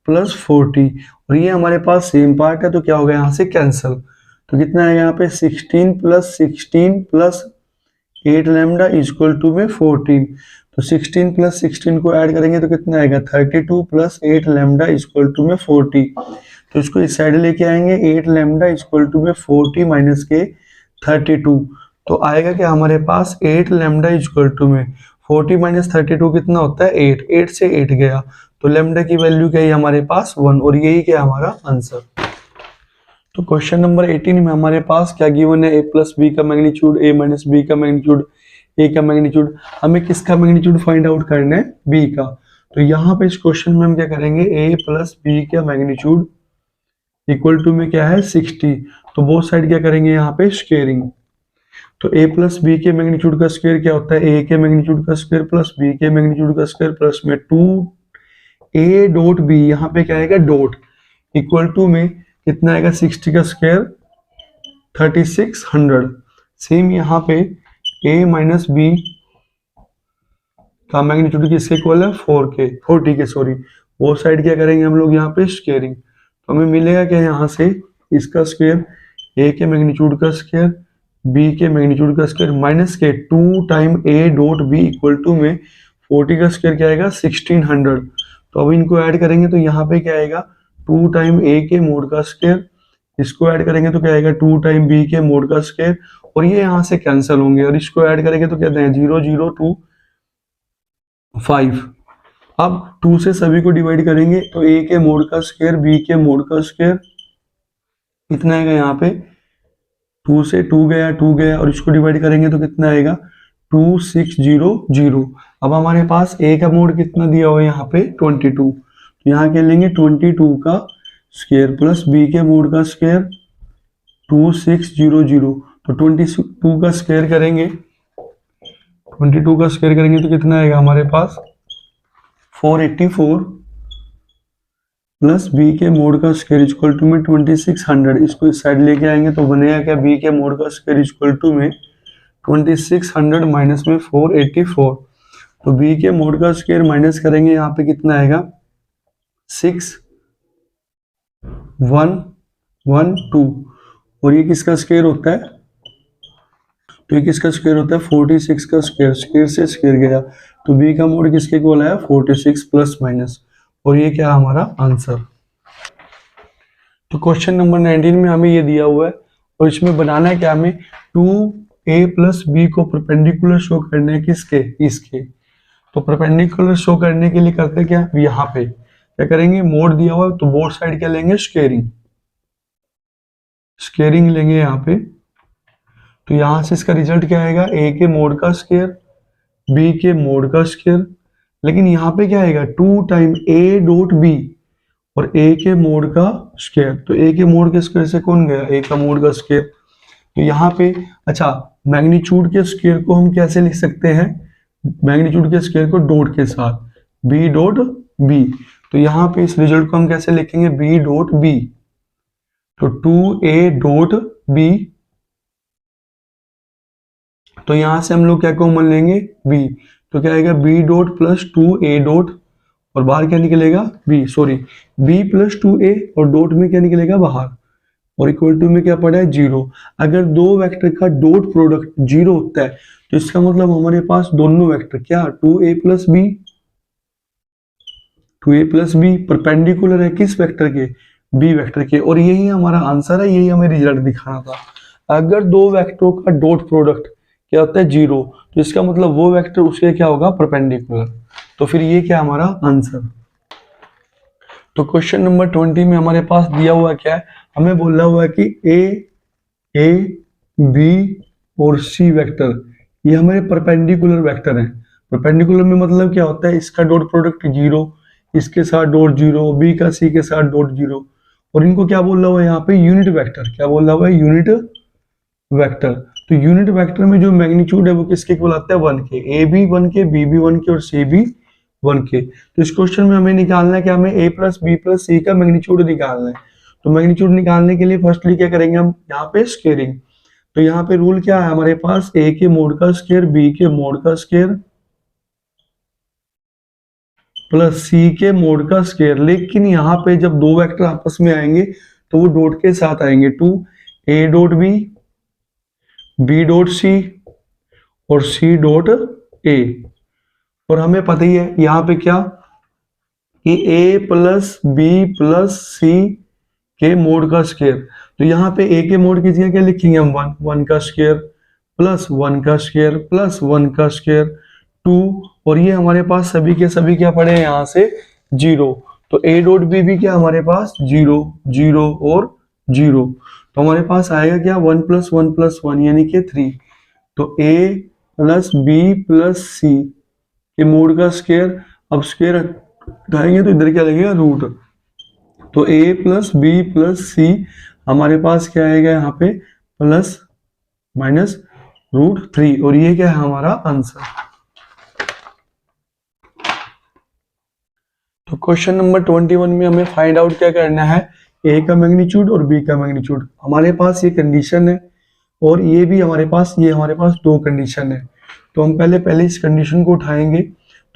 प्लस 40, और ये हमारे पास सेम पार्ट है तो क्या होगा यहाँ से कैंसल। तो कितना आएगा यहाँ पे 16 प्लस 8 लैम्डा इक्वल टू में 14, तो 16 प्लस 16 को ऐड करेंगे तो कितना आएगा 32 प्लस 8 लैम्डा इक्वल टू में 40। तो इसको इस साइड लेके आएंगे 8 लैम्डा इक्वल टू में 40 माइनस के 32, तो आएगा क्या हमारे पास 8 लैम्डा इक्वल टू में 40 माइनस 32 कितना होता है 8, 8 से 8 गया, तो लैम्डा की वैल्यू क्या है हमारे पास 1, और यही क्या हमारा आंसर। तो क्वेश्चन नंबर 18 में हमारे पास क्या गिवन है, a प्लस बी का मैग्नीट्यूड, a माइनस बी का मैग्नीट्यूड, a का मैग्नीट्यूड। हमें किसका मैग्नीट्यूड फाइंड आउट करना है, b का। तो यहाँ पे इस क्वेश्चन में हम क्या करेंगे a प्लस बी का मैग्नीट्यूड इक्वल टू में क्या है 60, तो बोथ साइड क्या करेंगे यहाँ पे स्क्वेयरिंग। तो a प्लस बी के मैग्नीट्यूड का स्क्वायर क्या होता है, a के मैग्नीट्यूड का स्क्वायर प्लस b के मैग्नीट्यूड का स्क्वायर प्लस में 2 ए डॉट बी, यहाँ पे क्या आएगा डॉट, इक्वल टू में कितना आएगा 60 का स्क्वायर 3600। सेम यहाँ पे ए माइनस बी का मैग्नीट्यूड किसके इक्वल है 4k 40 के सॉरी, वो साइड क्या करेंगे हम लोग यहाँ पे स्क्वायरिंग, तो हमें मिलेगा क्या यहाँ से इसका स्क्वायर ए के मैग्नीट्यूड का स्क्वायर बी के मैग्नीट्यूड का स्क्वायर माइनस के 2 time A dot B equal to में 40 का स्क्वायर क्या आएगा 1600। तो अब इनको ऐड करेंगे तो यहाँ पे क्या आएगा 2 टाइम ए के मोड का स्क्वायर, इसको ऐड करेंगे तो क्या आएगा 2 टाइम बी के मोड का स्क्वायर, और ये यहाँ से कैंसिल होंगे और इसको ऐड करेंगे तो कहते हैं 0 0 2 5। अब 2 से सभी को डिवाइड करेंगे तो ए के मोड का स्क्वायर बी के मोड का स्क्वायर कितना आएगा यहाँ पे 2 से 2 गया और इसको डिवाइड करेंगे तो कितना आएगा 2600। अब हमारे पास ए का मोड कितना दिया हुआ है यहाँ पे 22, तो यहाँ के लेंगे 22 का स्क्वायर प्लस बी के मोड का स्क्वायर 2600, तो 22 का स्क्वायर करेंगे, 22 का स्क्वायर करेंगे तो कितना आएगा हमारे पास 484 प्लस बी के मोड का स्क्वायर इक्वल टू में 2600। इसको इस साइड लेके आएंगे तो बनेगा क्या बी के मोड का स्क्वायर इक्वल टू में 2600 माइनस में 484, तो बी के मोड का स्क्वायर माइनस करेंगे यहाँ पे कितना आएगा 6112, और ये किसका स्क्वायर होता है, तो ये किसका स्क्वायर होता है 46 का स्क्वायर, स्क्वायर से स्क्वायर गया तो बी का मोड किसके इक्वल आया 46 प्लस माइनस, और ये क्या हमारा आंसर। तो क्वेश्चन नंबर 19 में हमें ये दिया हुआ है और इसमें बनाना है क्या हमें 2a प्लस बी को परपेंडिकुलर शो करने हैं किसके इसके, तो परपेंडिकुलर शो करने के लिए करते क्या यहाँ पे क्या करेंगे मोड दिया हुआ है तो बोथ साइड क्या लेंगे स्क्वेयरिंग, स्क्वेयरिंग लेंगे यहाँ पे, तो यहां से इसका रिजल्ट क्या आएगा ए के मोड का स्क्वायर बी के मोड का स्क्वायर, लेकिन यहाँ पे क्या आएगा 2 टाइम ए डॉट बी और ए के मोड का स्क्वायर, तो ए के मोड के स्क्वायर से कौन गया ए का मोड का स्क्वायर, तो यहाँ पे अच्छा मैग्नीट्यूड के स्क्वायर को हम कैसे लिख सकते हैं, मैग्नीट्यूड के स्क्वायर को डॉट के साथ बी डॉट बी, तो यहाँ पे इस रिजल्ट को हम कैसे लिखेंगे बी डॉट बी, तो 2a डॉट बी, तो यहां से हम लोग क्या कॉमन लेंगे b, तो क्या आएगा b dot plus 2a dot और बाहर क्या निकलेगा b प्लस 2a और डॉट में क्या निकलेगा बाहर, और इक्वल टू में क्या पड़ा है 0। अगर दो वेक्टर का डॉट प्रोडक्ट 0 होता है तो इसका मतलब हमारे पास दोनों वेक्टर क्या 2a प्लस बी परपेंडिकुलर है किस वेक्टर के बी वेक्टर के, और यही हमारा आंसर है, यही हमें रिजल्ट दिखाना था। अगर दो वेक्टरों का डॉट प्रोडक्ट क्या होता है 0, तो इसका मतलब वो वेक्टर उसके क्या होगा परपेंडिकुलर, तो फिर ये क्या हमारा आंसर। तो क्वेश्चन नंबर 20 में हमारे पास दिया हुआ क्या है, हमें बोला हुआ है कि ए बी और सी वेक्टर ये हमारे परपेंडिकुलर वेक्टर हैं। परपेंडिकुलर में मतलब क्या होता है इसका डॉट प्रोडक्ट 0, इसके साथ डॉट 0, बी का सी के साथ डॉट 0, और इनको क्या बोला हुआ है यहाँ पे यूनिट वेक्टर, क्या बोला हुआ है यूनिट वेक्टर। तो यूनिट वेक्टर में जो मैग्नीट्यूड है वो किसके इक्वल आता है 1 के, ए भी 1 के बी भी 1 के और सी भी 1 के। तो इस क्वेश्चन में हमें निकालना है कि हमें ए प्लस बी प्लस सी का मैग्नीट्यूड निकालना है, तो मैग्नीट्यूड निकालने के लिए फर्स्टली क्या करेंगे हम यहाँ पे स्क्वेयरिंग, तो यहाँ पे रूल क्या है हमारे पास ए के मोड का स्क्वायर बी के मोड का स्क्वायर प्लस सी के मोड का स्क्वायर, लेकिन यहाँ पे जब दो वेक्टर आपस में आएंगे तो वो डॉट के साथ आएंगे 2a dot B dot C और सी डॉट ए, और हमें पता ही है यहाँ पे क्या कि a प्लस बी प्लस सी के मोड का स्क्वायर, तो यहाँ पे a के मोड की जगह क्या लिखेंगे हम 1 का स्क्वायर प्लस 1 का स्क्वायर प्लस 1 का स्क्वायर 2, और ये हमारे पास सभी के सभी क्या पड़े हैं यहाँ से 0, तो a डॉट बी भी क्या हमारे पास 0 0 और 0, तो हमारे पास आएगा क्या 1 प्लस 1 प्लस 1 यानी कि 3, तो a प्लस बी प्लस सी के मोड का स्क्वायर, अब स्क्वायर उठाएंगे तो इधर क्या लगेगा रूट, तो a प्लस बी प्लस सी हमारे पास क्या आएगा यहाँ पे प्लस माइनस √3, और ये क्या है हमारा आंसर। तो क्वेश्चन नंबर 21 में हमें फाइंड आउट क्या करना है, ए का मैग्नीट्यूड और बी का मैग्नीट्यूड। हमारे पास ये कंडीशन है और ये भी हमारे पास दो कंडीशन है। तो हम पहले इस कंडीशन को उठाएंगे।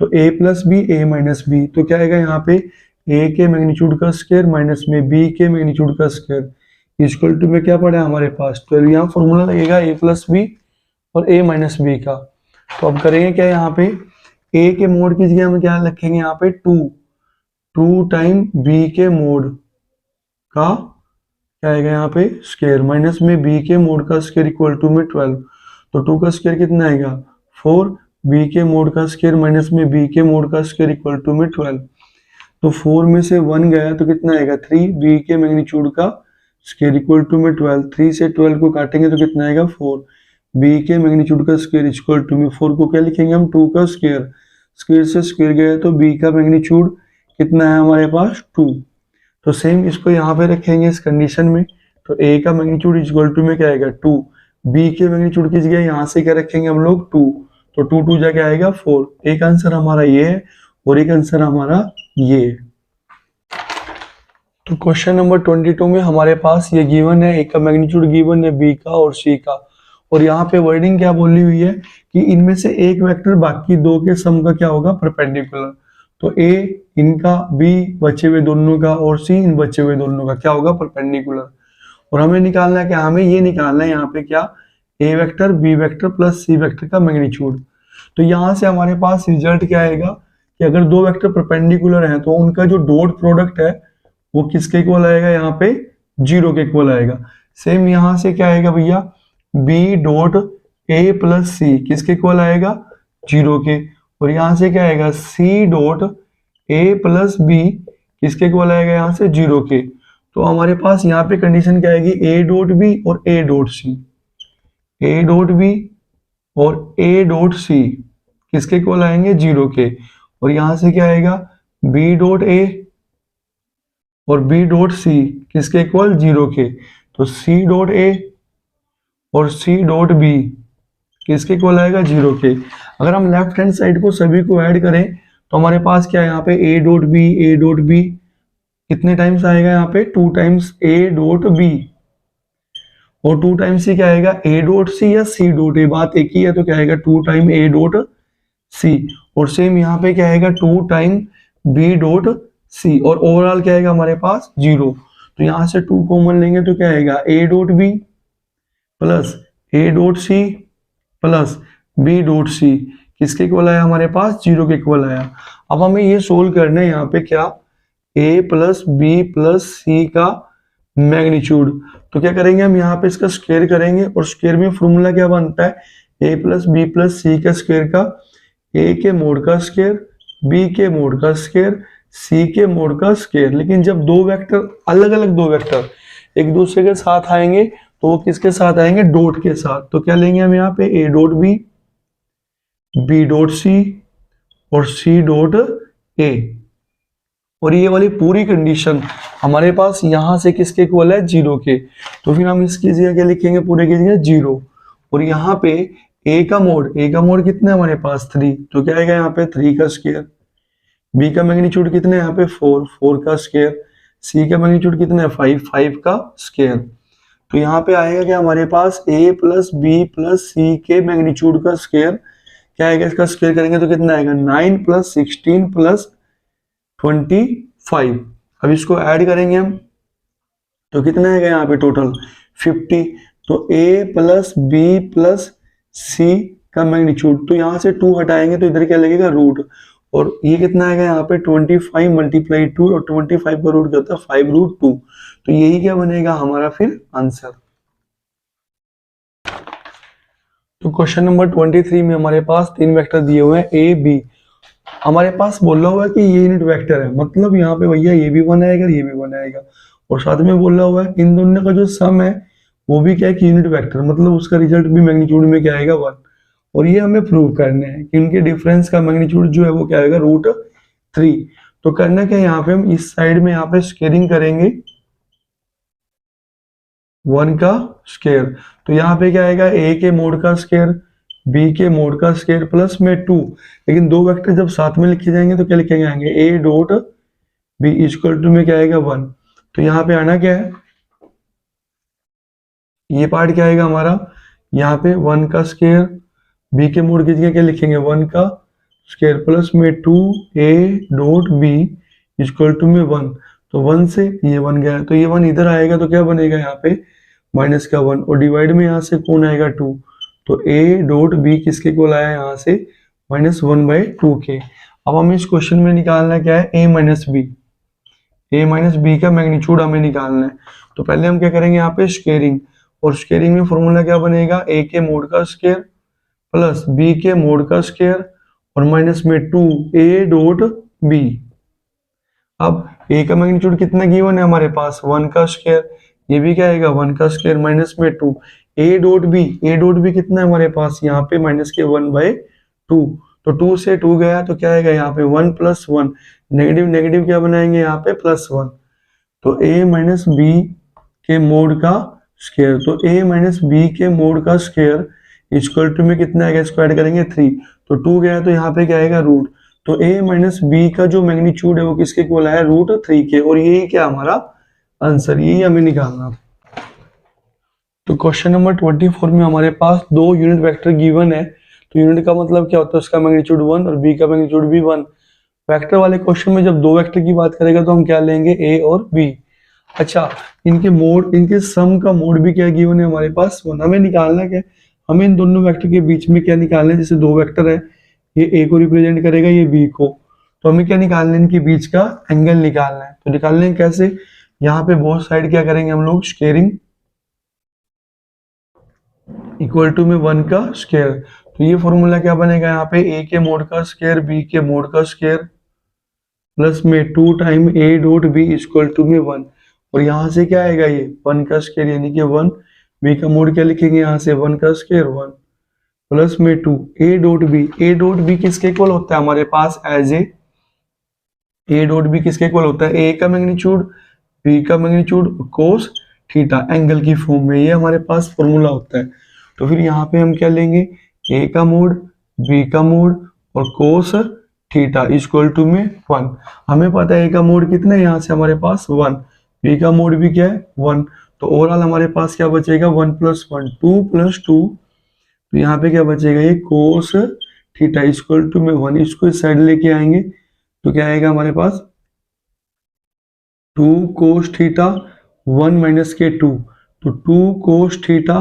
तो a plus b a minus b, तो क्या आएगा यहाँ पे a के मैग्नीट्यूड का स्क्वायर माइनस में b के मैग्नीट्यूड का स्क्वायर इक्वल टू में क्या पड़ा है हमारे पास 12। यहाँ फॉर्मूला लगेगा a प्लस बी और a माइनस बी का। तो अब करेंगे क्या, यहाँ पे a के मोड की जगह हम क्या रखेंगे, यहाँ पे 2 टाइम b के मोड का क्या आएगा यहाँ पे स्क्वायर माइनस में b के मोड का स्क्वायर इक्वल टू में 12। तो 2 का स्क्वायर कितना आएगा 4, b के मोड का स्क्वायर माइनस में b के मोड का स्क्वायर इक्वल टू में 12। तो 4 में से 1 गया तो कितना आएगा 3, b के मैग्नीट्यूड का स्क्वायर इक्वल टू में 12। 3 से 12 को काटेंगे तो कितना आएगा 4, b के मैग्नीट्यूड का स्क्वायर इक्वल टू में 4 को क्या लिखेंगे हम 2 का स्क्वायर, स्क्वायर से स्क्वायर गया तो b का मैग्नीट्यूड कितना है हमारे पास 2। तो सेम इसको यहाँ पे रखेंगे इस कंडीशन में। तो a का मैग्नीट्यूड इक्वल टू में क्या आएगा 2, b के मैग्नीट्यूड की जगह यहाँ से क्या रखेंगे हम लोग 2। तो 2 2 जाके आएगा 4। एक आंसर हमारा ये है और एक आंसर हमारा ये है। तो क्वेश्चन नंबर 22 में हमारे पास ये गिवन है, a का मैग्नीट्यूड गिवन है b का और c का। और यहाँ पे वर्डिंग क्या बोली हुई है कि इनमें से एक वेक्टर बाकी दो के सम का क्या होगा परपेंडिकुलर। तो a इनका, b बचे हुए दोनों का और c इन बचे हुए दोनों का क्या होगा परपेंडिकुलर। और हमें निकालना है क्या, हमें ये निकालना है यहाँ पे क्या a vector b vector plus c vector का मैग्नीट्यूड। तो यहाँ से हमारे पास रिजल्ट क्या आएगा कि अगर दो वेक्टर परपेंडिकुलर हैं तो उनका जो डॉट प्रोडक्ट है वो किसके इक्वल आएगा, यहाँ पे 0 के इक्वल आएगा। सेम यहाँ से क्या आएगा भैया b dot a plus c किसके इक्वल आएगा 0 के। और यहाँ से क्या आएगा c dot a plus b किसके इक्वल आएगा यहाँ से 0 के। तो हमारे पास यहाँ पे कंडीशन क्या आएगी a डॉट b और a dot c, a dot b और a डॉट c किसके इक्वल आएंगे 0 के। और यहाँ से क्या आएगा b डॉट a और b डॉट c किसके इक्वल 0 के। तो c डॉट a और c डॉट b किसके इक्वल आएगा 0 के। अगर हम लेफ्ट हैंड साइड को सभी को ऐड करें तो हमारे पास क्या है यहाँ पे a डॉट b कितने टाइम्स आएगा यहाँ पे 2 टाइम्स a डॉट b और 2 टाइम्स c क्या आएगा a डॉट c या c डॉट a, बात एक ही है तो क्या आएगा 2 टाइम a डॉट c। और सेम यहाँ पे क्या आएगा 2 टाइम b डॉट c और ओवरऑल क्या आएगा हमारे पास 0। तो यहाँ से 2 कॉमन लेंगे तो क्या आएगा a dot b plus a dot c plus b dot c किसके इक्वल आया हमारे पास 0 के इक्वल आया। अब हमें ये सोल्व करना है यहाँ पे क्या a plus b plus c का मैग्नीट्यूड। तो क्या करेंगे हम यहाँ पे इसका स्क्वायर करेंगे और स्क्वायर में फॉर्मूला क्या बनता है a plus b plus c का स्क्वायर का a के मोड का स्क्वायर b के मोड का स्क्वायर c के मोड का स्क्वायर। लेकिन जब दो वेक्टर अलग अलग दो वेक्टर एक दूसरे के साथ आएंगे तो वो किसके साथ आएंगे डॉट के साथ। तो क्या लेंगे हम यहाँ पे a dot b dot c और c डॉट a। और ये वाली पूरी कंडीशन हमारे पास यहाँ से किसके इक्वल है 0 के। तो फिर हम इसकी जगह क्या लिखेंगे पूरे की जगह 0। और यहाँ पे a का मोड कितना है हमारे पास 3, तो क्या आएगा यहाँ पे 3 का स्क्वायर। b का मैग्नीट्यूड कितना है यहाँ पे 4 का स्क्वायर। c का मैग्नीट्यूड कितना है 5 का स्क्वायर। तो यहाँ पे आएगा क्या हमारे पास a plus b plus c के मैग्नीट्यूड का स्क्वायर क्या आएगा, इसका स्क्वायर करेंगे तो कितना आएगा 9 प्लस 16 प्लस 25। अब इसको ऐड करेंगे हम तो कितना आएगा यहाँ पे टोटल 50। तो a plus b plus c का मैग्नीट्यूड, तो यहाँ से 2 हटाएंगे तो इधर क्या लगेगा रूट। और ये कितना आएगा यहाँ पे 25 मल्टीप्लाई 2 और 25 का रूट क्या होता है 5 रूट 2। तो यही क्या बनेगा हमारा फिर आंसर। तो क्वेश्चन नंबर 23 में हमारे पास 3 वेक्टर दिए हुए हैं a b। हमारे पास बोला हुआ है कि ये यूनिट वेक्टर है, मतलब यहाँ पे भैया ये भी 1 आएगा ये भी 1 आएगा। और साथ में बोला हुआ है इन दोनों का जो सम है वो भी क्या है कि यूनिट वेक्टर, मतलब उसका रिजल्ट भी मैग्नीट्यूड में क्या आएगा 1। और ये हमें प्रूव करना है कि उनके डिफरेंस का मैग्नीट्यूड जो है वो क्या आएगा √3। तो करना क्या यहाँ पे हम इस साइड में यहाँ पे स्क्वेयरिंग करेंगे 1 का स्क्वायर। तो यहाँ पे क्या आएगा a के मोड का स्क्वायर b के मोड का स्क्वायर प्लस में 2। लेकिन दो वेक्टर जब साथ में लिखे जाएंगे तो क्या लिखे जाएंगे a dot B equal to में क्या आएगा 1। तो यहाँ पे आना क्या है, ये पार्ट क्या आएगा हमारा, यहाँ पे 1 का स्क्वायर, बी के मोड की जगह क्या लिखेंगे 1 का स्क्वायर प्लस में 2a dot B equal to में 1। तो 1 से ये 1 गया, तो ये 1 इधर आएगा तो क्या बनेगा यहाँ पे माइनस का 1, और डिवाइड में यहाँ से कौन आएगा 2। तो a डॉट बी किसके इक्वल आया यहाँ से -1/2 के। अब हमें इस क्वेश्चन में निकालना क्या है, a माइनस बी का मैग्नीट्यूड हमें निकालना है। तो पहले हम क्या करेंगे यहाँ पे स्क्वेयरिंग, और स्क्वेयरिंग में फॉर्मूला क्या बनेगा, a के मोड का स्क्वायर प्लस b के मोड का स्क्वायर और माइनस में 2a डॉट b। अब a का मैग्नीट्यूड कितना गिवन है हमारे पास 1 का स्क्वायर, ये भी क्या आएगा 1 का स्क्वायर माइनस में 2 a डॉट b कितना है हमारे पास यहाँ पे माइनस के 1/2। तो 2 से 2 गया तो क्या आएगा यहाँ पे 1 + 1, नेगेटिव नेगेटिव क्या बनाएंगे यहाँ पे +1। तो a माइनस बी के मोड का स्क्वायर, तो a माइनस बी के मोड का स्क्वायर इक्वल टू में कितना आएगा, स्क्वायर करेंगे 3, तो 2 गया तो यहाँ पे क्या आएगा रूट। तो a माइनस बी का जो मैग्नीट्यूड है वो किसके इक्वल आया √3 के, और यही क्या हमारा आंसर, यही हमें निकालना। तो क्वेश्चन नंबर 24 में हमारे पास दो यूनिट वेक्टर गिवन है। तो यूनिट का मतलब क्या होता है, उसका मैग्नीट्यूड 1 और b का मैग्नीट्यूड भी 1। वेक्टर वाले क्वेश्चन में जब दो वेक्टर की बात करेगा तो हम क्या लेंगे a और b। अच्छा, इनके मोड, इनके सम का मोड भी क्या गिवन है हमारे पास 1। हमें निकालना क्या है, हमें इन दोनों वेक्टर के बीच में क्या निकालना है, जैसे दो वेक्टर है, ये a को रिप्रेजेंट करेगा, ये b को, तो हमें क्या निकालना है, इनके बीच का एंगल निकालना है। तो निकालने हैं कैसे, यहाँ पे बोथ साइड क्या करेंगे हम लोग स्क्वेयरिंग इक्वल टू में 1 का स्क्वायर। तो ये फॉर्मूला क्या बनेगा यहाँ पे, a के मोड का स्क्वायर b के मोड का स्क्वायर प्लस में 2 time a dot b equal to में 1, और यहाँ से क्या आएगा ये 1 का स्क्वायर यानी कि 1, b का मोड क्या लिखेंगे यहाँ से 1 का स्क्वायर 1 प्लस में 2 a डॉट b किसके इक्वल होता है हमारे पास एज a डॉट b किसके इक्वल होता है, a का मैग्नीट्यूड b का मैग्नीट्यूड कोस थीटा एंगल की फॉर्म में, ये हमारे पास फॉर्मूला होता है। तो फिर यहाँ पे हम क्या लेंगे, a का मोड b का मोड और कोस थीटा इक्वल टू में 1। हमें पता है a का मोड कितना है, यहाँ से हमारे पास 1, b का मोड भी क्या है 1, तो ओवरऑल हमारे पास क्या बचेगा 1 + 1 2 + 2। तो यहाँ पे क्या बचेगा, ये कोस थीटा इक्वल टू में 1, इसको इस साइड लेके आएंगे तो क्या आएगा हमारे पास 2 कोस थीटा 1 माइनस के 2, तो 2 कोस थीटा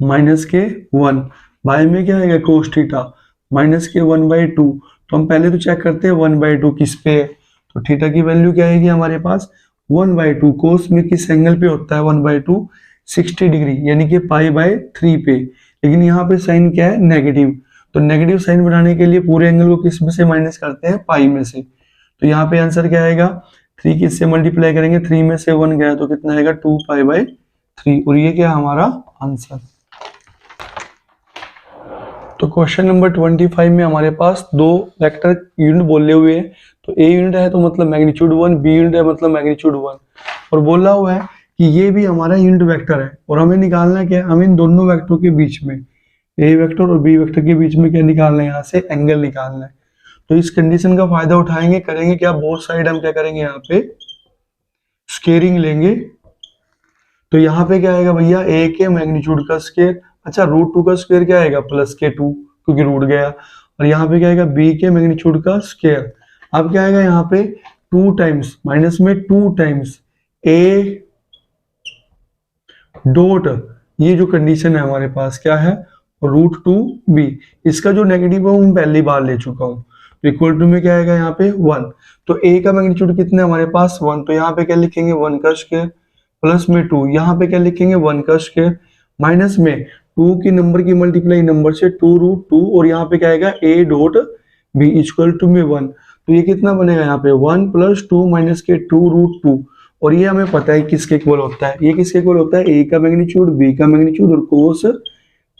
माइनस के 1 बाय में क्या आएगा कोस थीटा माइनस के 1/2। तो हम पहले तो चेक करते हैं 1/2 किस पे है, तो थीटा की वैल्यू क्या आएगी हमारे पास 1/2, कोस में किस एंगल पे होता है 1/2 60 डिग्री यानी कि π/3 पे, लेकिन यहाँ पे साइन क्या है नेगेटिव, तो नेगेटिव साइन बनाने के लिए पूरे एंगल को किस में से माइनस करते हैं पाई में से। तो यहाँ पे आंसर क्या आएगा 3 किससे मल्टीप्लाई करेंगे, 3 में से 1 गया तो कितना आएगा 2π/3, और ये क्या हमारा आंसर। तो क्वेश्चन नंबर 25 में हमारे पास दो वेक्टर यूनिट बोले हुए हैं। तो a यूनिट है तो मतलब मैग्नीट्यूड 1, b यूनिट है मतलब मैग्नीट्यूड 1, और बोला हुआ है कि ये भी हमारा यूनिट वेक्टर है, और हमें निकालना क्या है, हमें इन दोनों वेक्टरों के बीच में a वेक्टर और b वेक्टर के बीच में क्या निकालना है, यहाँ से एंगल निकालना है। तो इस कंडीशन का फायदा उठाएंगे, करेंगे क्या, बोथ साइड हम क्या करेंगे यहाँ पे स्क्वेयरिंग लेंगे। तो यहाँ पे क्या आएगा भैया a के मैग्नीट्यूड का स्क्वायर, अच्छा √2 का स्क्वायर क्या आएगा प्लस के 2 क्योंकि रूट गया, और यहाँ पे क्या आएगा b के मैग्नीट्यूड का स्क्वायर। अब क्या आएगा यहाँ पे 2 टाइम्स माइनस में 2 टाइम्स a डॉट, ये जो कंडीशन है हमारे पास क्या है √2b, इसका जो नेगेटिव है मैं पहली बार ले चुका हूँ, तो इक्वल टू में क्या आएगा यहाँ पे 1। तो a का मैग्नीट्यूड कितना है हमारे पास 1, तो यहाँ पे क्या लिखेंगे 1 का स्क्वायर प्लस में 2, यहाँ पे क्या लिखेंगे 1 का स्क्वायर माइनस में 2 की नंबर की मल्टीप्लाई नंबर से 2√2, और यहाँ पे क्या आएगा a dot b equal to में 1। तो ये कितना बनेगा यहाँ पे 1 + 2 माइनस के 2√2, और ये हमें पता है किसके इक्वल होता है, ये किसके इक्वल होता है a का मैग्नीट्यूड b का मैग्नीट्यूड और कोस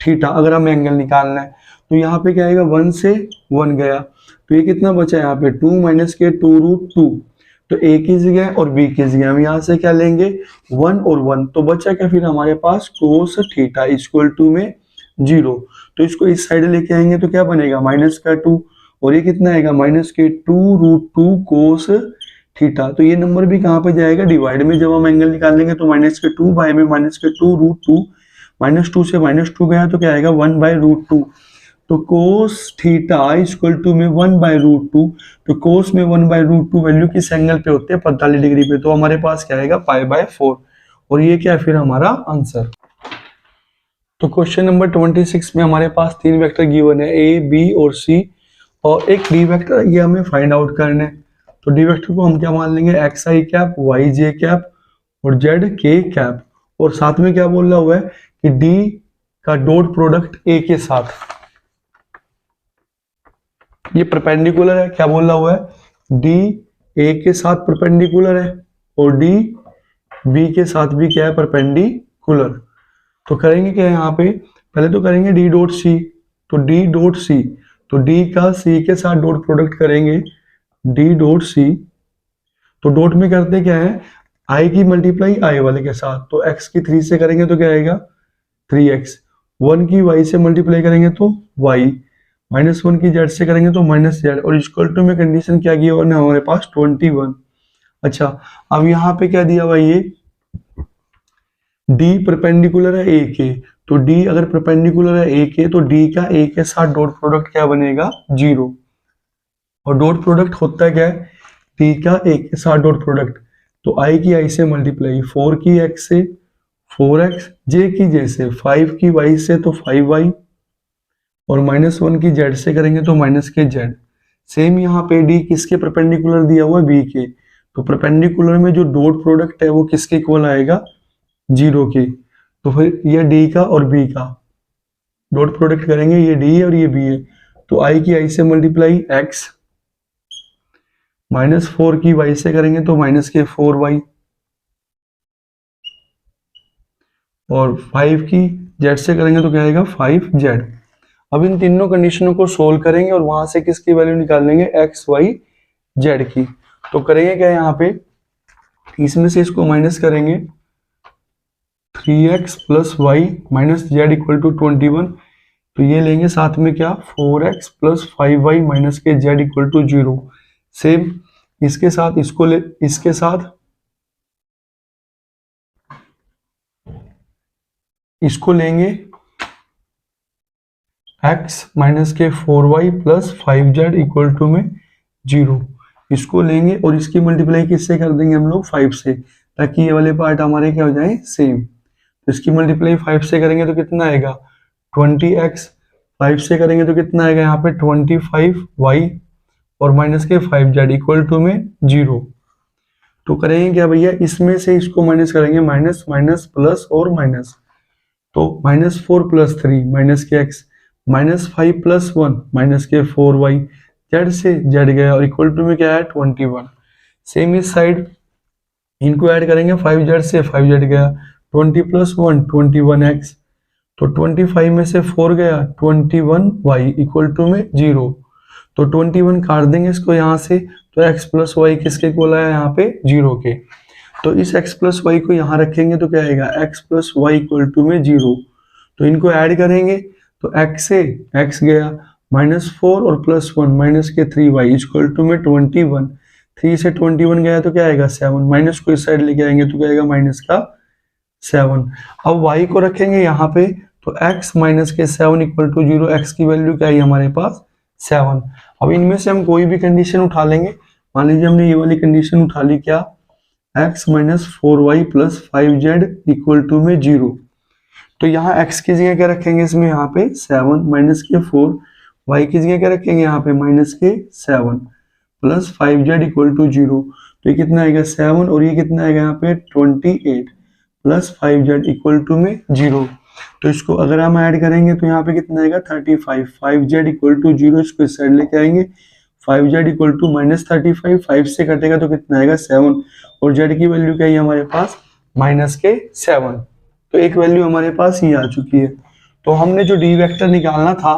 थीटा, अगर हमें एंगल निकालना है। तो यहाँ पे क्या आएगा 1 से 1 गया, तो ये कितना बचा यहाँ पे 2 माइनस के 2√2, तो a की जगह और b की जगह हम यहाँ से क्या लेंगे 1 और 1, तो बचा क्या फिर हमारे पास कोस थीटा इक्वल टू में 0। तो इसको इस साइड लेके आएंगे तो क्या बनेगा -2, और ये कितना आएगा -2√2 कोस थीटा। तो ये नंबर भी कहाँ पे जाएगा, डिवाइड में। जब हम एंगल निकालेंगे तो -2 बाय में -2 √2, -2 से -2 गया तो क्या आएगा 1 बाय √2। तो कोस थीटा इक्वल टू में 1 बाय √2। तो कोस में 1 बाय √2 वैल्यू किस एंगल पे होते हैं, 45 डिग्री पे। तो हमारे पास क्या आएगा π/4, और ये क्या है फिर हमारा आंसर। तो क्वेश्चन नंबर 26 में हमारे पास 3 वेक्टर गिवन है, ए बी और सी, और एक डी वेक्टर, ये हमें फाइंड आउट करना है। तो डी वेक्टर को हम क्या मान लेंगे, एक्स आई कैप, वाई जे कैप और जेड के कैप। और साथ में क्या बोल रहा हुआ है कि डी का डॉट प्रोडक्ट ए के साथ, ये परपेंडिकुलर है। क्या बोल रहा हुआ है, डी ए के साथ परपेंडिकुलर है और डी बी के साथ भी क्या है, परपेंडिकुलर। तो करेंगे क्या यहाँ पे, पहले तो करेंगे डी डॉट सी। तो डी डॉट सी, तो डी का सी के साथ डॉट प्रोडक्ट करेंगे, डी डॉट सी। तो डॉट में करते क्या है, आई की मल्टीप्लाई आई वाले के साथ। तो x की 3 से करेंगे तो क्या आएगा 3x, 1 की y से मल्टीप्लाई करेंगे तो y, -1 की z से करेंगे तो -z, और इक्वल टू में कंडीशन क्या की है हमारे पास 21। अच्छा, अब यहाँ पे क्या दिया हुआ, ये D परपेंडिकुलर है A के। तो D अगर परपेंडिकुलर है A के, तो D का A के साथ डॉट प्रोडक्ट क्या बनेगा 0। और डॉट प्रोडक्ट होता है क्या है, D का A के साथ डॉट प्रोडक्ट। तो I की I से मल्टीप्लाई, 4 की X से 4x, J की J से, 5 की Y से तो 5y, और -1 की Z से करेंगे तो -z। सेम यहाँ पे D किसके परपेंडिकुलर दिया हुआ है, B के। तो परपेंडिकुलर में जो डॉट प्रोडक्ट है वो किसके इक्वल आएगा, 0 की। तो फिर ये D का और B का डॉट प्रोडक्ट करेंगे, ये D है और ये B है। तो I की I से मल्टीप्लाई x, -4 की Y से करेंगे तो -4y, और 5 की Z से करेंगे तो क्या आएगा 5z। अब इन तीनों कंडीशनों को सोल्व करेंगे और वहां से किसकी वैल्यू निकाल लेंगे, x y z की। तो करेंगे क्या यहाँ पे, इसमें से इसको माइनस करेंगे, 3x + y - z = 21। तो ये लेंगे साथ में क्या, 4x + 5y - के z = 0। सेम इसके साथ इसको ले, इसके साथ इसको लेंगे, x - के 4y + 5z = में 0। इसको लेंगे और इसकी मल्टीप्लाई किससे कर देंगे हम लोग, 5 से, ताकि ये वाले पार्ट हमारे क्या हो जाए सेम। तो इसकी मल्टीप्लाई 5 से करेंगे तो कितना आएगा 20x, 5 से करेंगे तो कितना आएगा यहाँ पे 25y, और माइनस के 5z = में 0। तो करेंगे क्या भैया, इसमें से इसको माइनस करेंगे, माइनस माइनस प्लस और माइनस। तो -4 + 3 के x, -5 + 1 के 4y, z से z गया और इक्वल टू में क्या है 21। सेम इस साइड इनको ऐड करेंगे, 5z से 5z गया, 20 + 1 21x। तो 25 में से 4 गया 21y = में 0। तो 21 काट देंगे इसको यहाँ से, तो x + y किसके इक्वल आया यहाँ पे 0 के। तो इस x + y को यहाँ रखेंगे तो क्या आएगा, x + y = में 0। तो इनको ऐड करेंगे तो x से x गया, -4 और +1 के 3y = में 21। 3 से 21 गया तो क्या आएगा 7, माइनस को इस साइड लेके आएंगे तो क्या आएगा -7। अब y को रखेंगे यहाँ पे, तो x - के 7 = 0। x की वैल्यू क्या है हमारे पास 7। अब इनमें से हम कोई भी कंडीशन उठा लेंगे। मान लीजिए हमने ये वाली कंडीशन उठा ली, क्या, x - 4y + 5z = में 0। तो यहाँ x की जगह क्या रखेंगे, इसमें यहाँ पे 7 - के 4, y की जगह क्या रखेंगे यहाँ पे -के 7 + 5z = 0। तो ये कितना आएगा 7, और ये कितना आएगा यहाँ पे 28 + 5z = में 0। तो इसको अगर हम ऐड करेंगे तो यहाँ पे कितना आएगा 35, 5z = 0। इसको इस साइड लेके आएंगे, 5z = -35, 5 से कटेगा तो कितना आएगा 7, और z की वैल्यू क्या है हमारे पास के 7। तो एक वैल्यू हमारे पास ये आ चुकी है। तो हमने जो डी वेक्टर निकालना था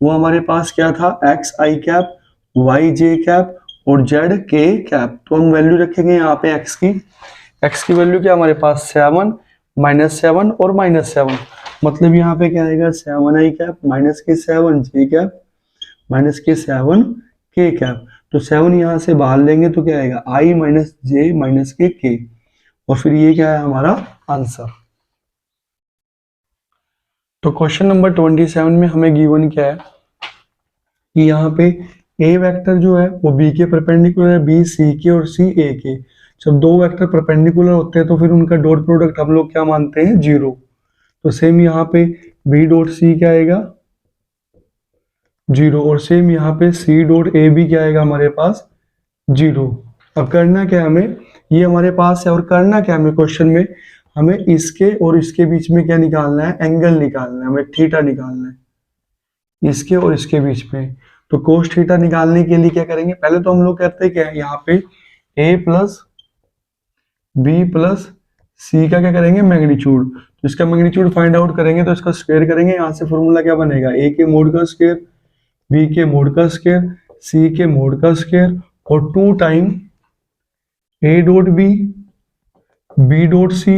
वो हमारे पास क्या था, एक्स आई कैप, वाई जे कैप और जेड के कैप। तो हम वैल्यू रखेंगे यहाँ पे एक्स की वैल्यू क्या हमारे पास 7, -7 और -7। मतलब यहाँ पे क्या आएगा 7 आई कैप, -के 7 जे कैप, -के 7 के कैप। तो 7 यहाँ से बाहर लेंगे तो क्या आएगा, i माइनस जे माइनस के के, और फिर ये क्या है हमारा आंसर। तो क्वेश्चन नंबर 27 में हमें गिवन क्या है कि यहाँ पे ए वेक्टर जो है वो बी के परपेंडिकुलर है, बी सी के और सी ए के। जब दो वेक्टर परपेंडिकुलर होते हैं तो फिर उनका डॉट प्रोडक्ट हम लोग क्या मानते हैं, 0। तो सेम यहाँ पे बी डॉट सी क्या आएगा, 0, और सेम यहाँ पे सी डॉट ए भी क्या आएगा हमारे पास, 0। अब करना क्या है हमें, ये हमारे पास है और करना क्या है हमें क्वेश्चन में, हमें इसके और इसके बीच में क्या निकालना है, एंगल निकालना है, हमें थीटा निकालना है इसके और इसके बीच में। तो कोस थीटा निकालने के लिए क्या करेंगे, पहले तो हम लोग करते क्या है, यहाँ पे a plus B plus c का क्या करेंगे, मैग्नीट्यूड। तो इसका मैग्नीट्यूड फाइंड आउट करेंगे तो इसका स्क्वायर करेंगे, यहाँ से फॉर्मूला क्या बनेगा, a के मोड का स्क्वायर, b के मोड का स्क्वायर, c के मोड का स्क्वायर, और 2 time a dot b dot c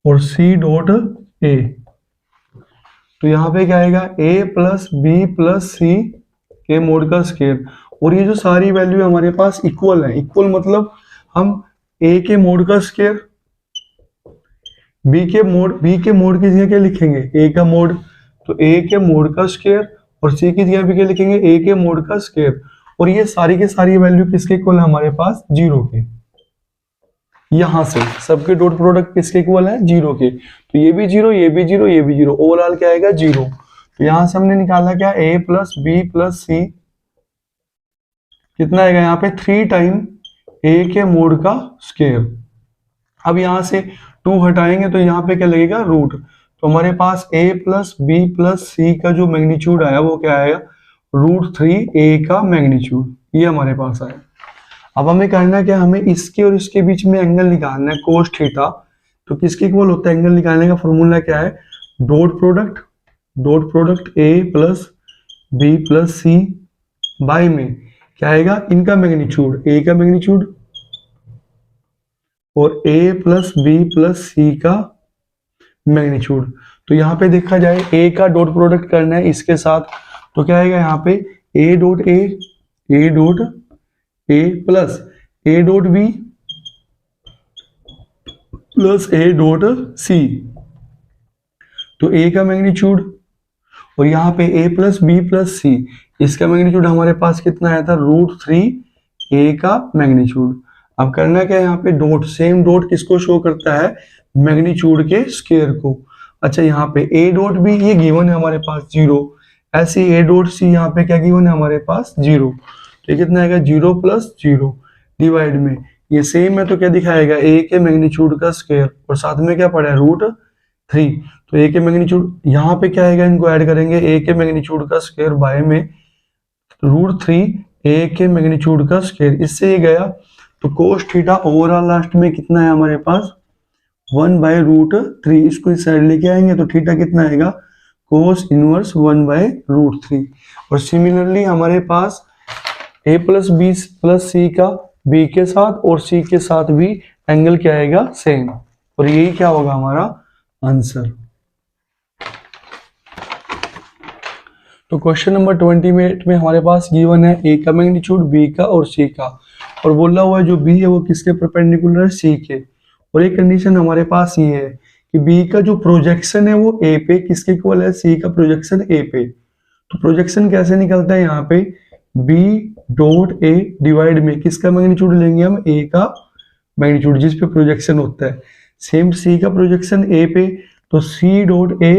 और c डॉट a। तो यहाँ पे क्या आएगा, a प्लस बी प्लस सी के मोड का स्क्वायर, और ये जो सारी वैल्यू हमारे पास इक्वल है, इक्वल मतलब हम a के मोड का स्क्वायर b के मोड की जगह क्या लिखेंगे, a का मोड, तो a के मोड का स्क्वायर, और c की जगह भी क्या लिखेंगे, a के मोड का स्क्वायर, और ये सारी के सारी वैल्यू किसके इक्वल है हमारे पास, 0 के। यहां से सबके डॉट प्रोडक्ट किसके इक्वल है, 0 के। तो ये भी 0, ये भी 0, ये भी 0, ओवरऑल क्या आएगा, 0। तो यहां से हमने निकाला क्या, a प्लस बी प्लस सी कितना आएगा, यहाँ पे 3 टाइम a के मोड का स्क्वायर। अब यहां से 2 हटाएंगे तो यहाँ पे क्या लगेगा, रूट। तो हमारे पास a plus B plus c का जो मैग्नीट्यूड आया वो क्या आएगा, √3a का मैग्नीट्यूड, ये हमारे पास आया। अब हमें करना क्या, हमें इसके और इसके बीच में एंगल निकालना है, कोस थीटा। तो किसके इक्वल होता है, एंगल निकालने का फॉर्मूला क्या है, dot product a plus B plus c by में क्या आएगा, इनका मैग्नीट्यूड, a का मैग्नीट्यूड और a plus B plus c का मैग्नीट्यूड। तो यहाँ पे देखा जाए a का डॉट प्रोडक्ट करना है इसके साथ, तो क्या आएगा यहाँ पे a dot a plus a dot b plus a dot c, तो a का मैग्नीट्यूड, और यहाँ पे a plus B plus c, इसका मैग्नीट्यूड हमारे पास कितना आया था, √3a का मैग्नीट्यूड। अब करना क्या है, यहाँ पे डॉट, सेम डॉट किसको शो करता है, मैग्नीट्यूड के स्क्वायर को। अच्छा यहाँ पे a डॉट बी ये गिवन है हमारे पास 0, ऐसे a डॉट सी यहाँ पे क्या गिवन है हमारे पास 0। तो ये कितना आएगा, 0 प्लस 0 डिवाइड में ये सेम है तो क्या दिखाएगा, a के मैग्नीट्यूड का स्क्वायर, और साथ में क्या पड़ा है, √3। तो a के मैग्नीट्यूड यहाँ पे क्या आएगा, इनको ऐड करेंगे, a के मैग्नीट्यूड का स्क्वायर बाय में √3a के मैग्नीट्यूड का स्क्वायर, इससे ये गया। तो कोस थीटा ओवरऑल लास्ट में कितना है हमारे पास, 1/√3। इसको इस साइड लेके आएंगे तो थीटा कितना आएगा, कोस इनवर्स 1/√3। और सिमिलरली हमारे पास a plus B plus c का b के साथ और c के साथ भी एंगल क्या आएगा, सेम, और यही क्या होगा हमारा आंसर। तो क्वेश्चन नंबर 28 में हमारे पास गिवन है a का मैग्नीट्यूड, b का और c का, और बोला हुआ है जो b है वो किसके परपेंडिकुलर है, c के। और एक कंडीशन हमारे पास ये है कि b का जो प्रोजेक्शन है वो a पे किसके इक्वल है, c का प्रोजेक्शन a पे। तो प्रोजेक्शन कैसे निकलता है, यहाँ पे b डॉट a डिवाइड में किसका मैग्नीट्यूड लेंगे हम, a का मैग्नीट्यूड जिस पे प्रोजेक्शन होता है। सेम c का प्रोजेक्शन a पे, तो c डॉट a,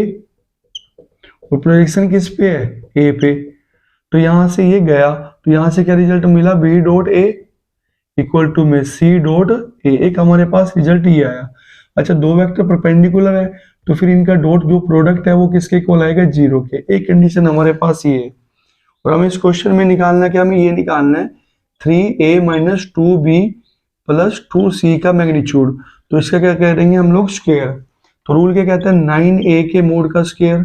और प्रोजेक्शन किस पे है, a पे। तो यहां से ये गया, तो यहां से क्या रिजल्ट मिला, b dot a equal to में c डॉट a, एक हमारे पास रिजल्ट ये आया। अच्छा दो वेक्टर परपेंडिकुलर है तो फिर इनका डॉट जो प्रोडक्ट है वो किसके इक्वल आएगा, 0 के। एक कंडीशन हमारे पास ये है, और हमें इस क्वेश्चन में निकालना क्या, हमें ये निकालना है 3a minus 2b plus 2c का मैग्नीट्यूड। तो इसका क्या करेंगे हम लोग, स्क्वायर। तो रूल क्या कहता है, 9a के मोड का स्क्वायर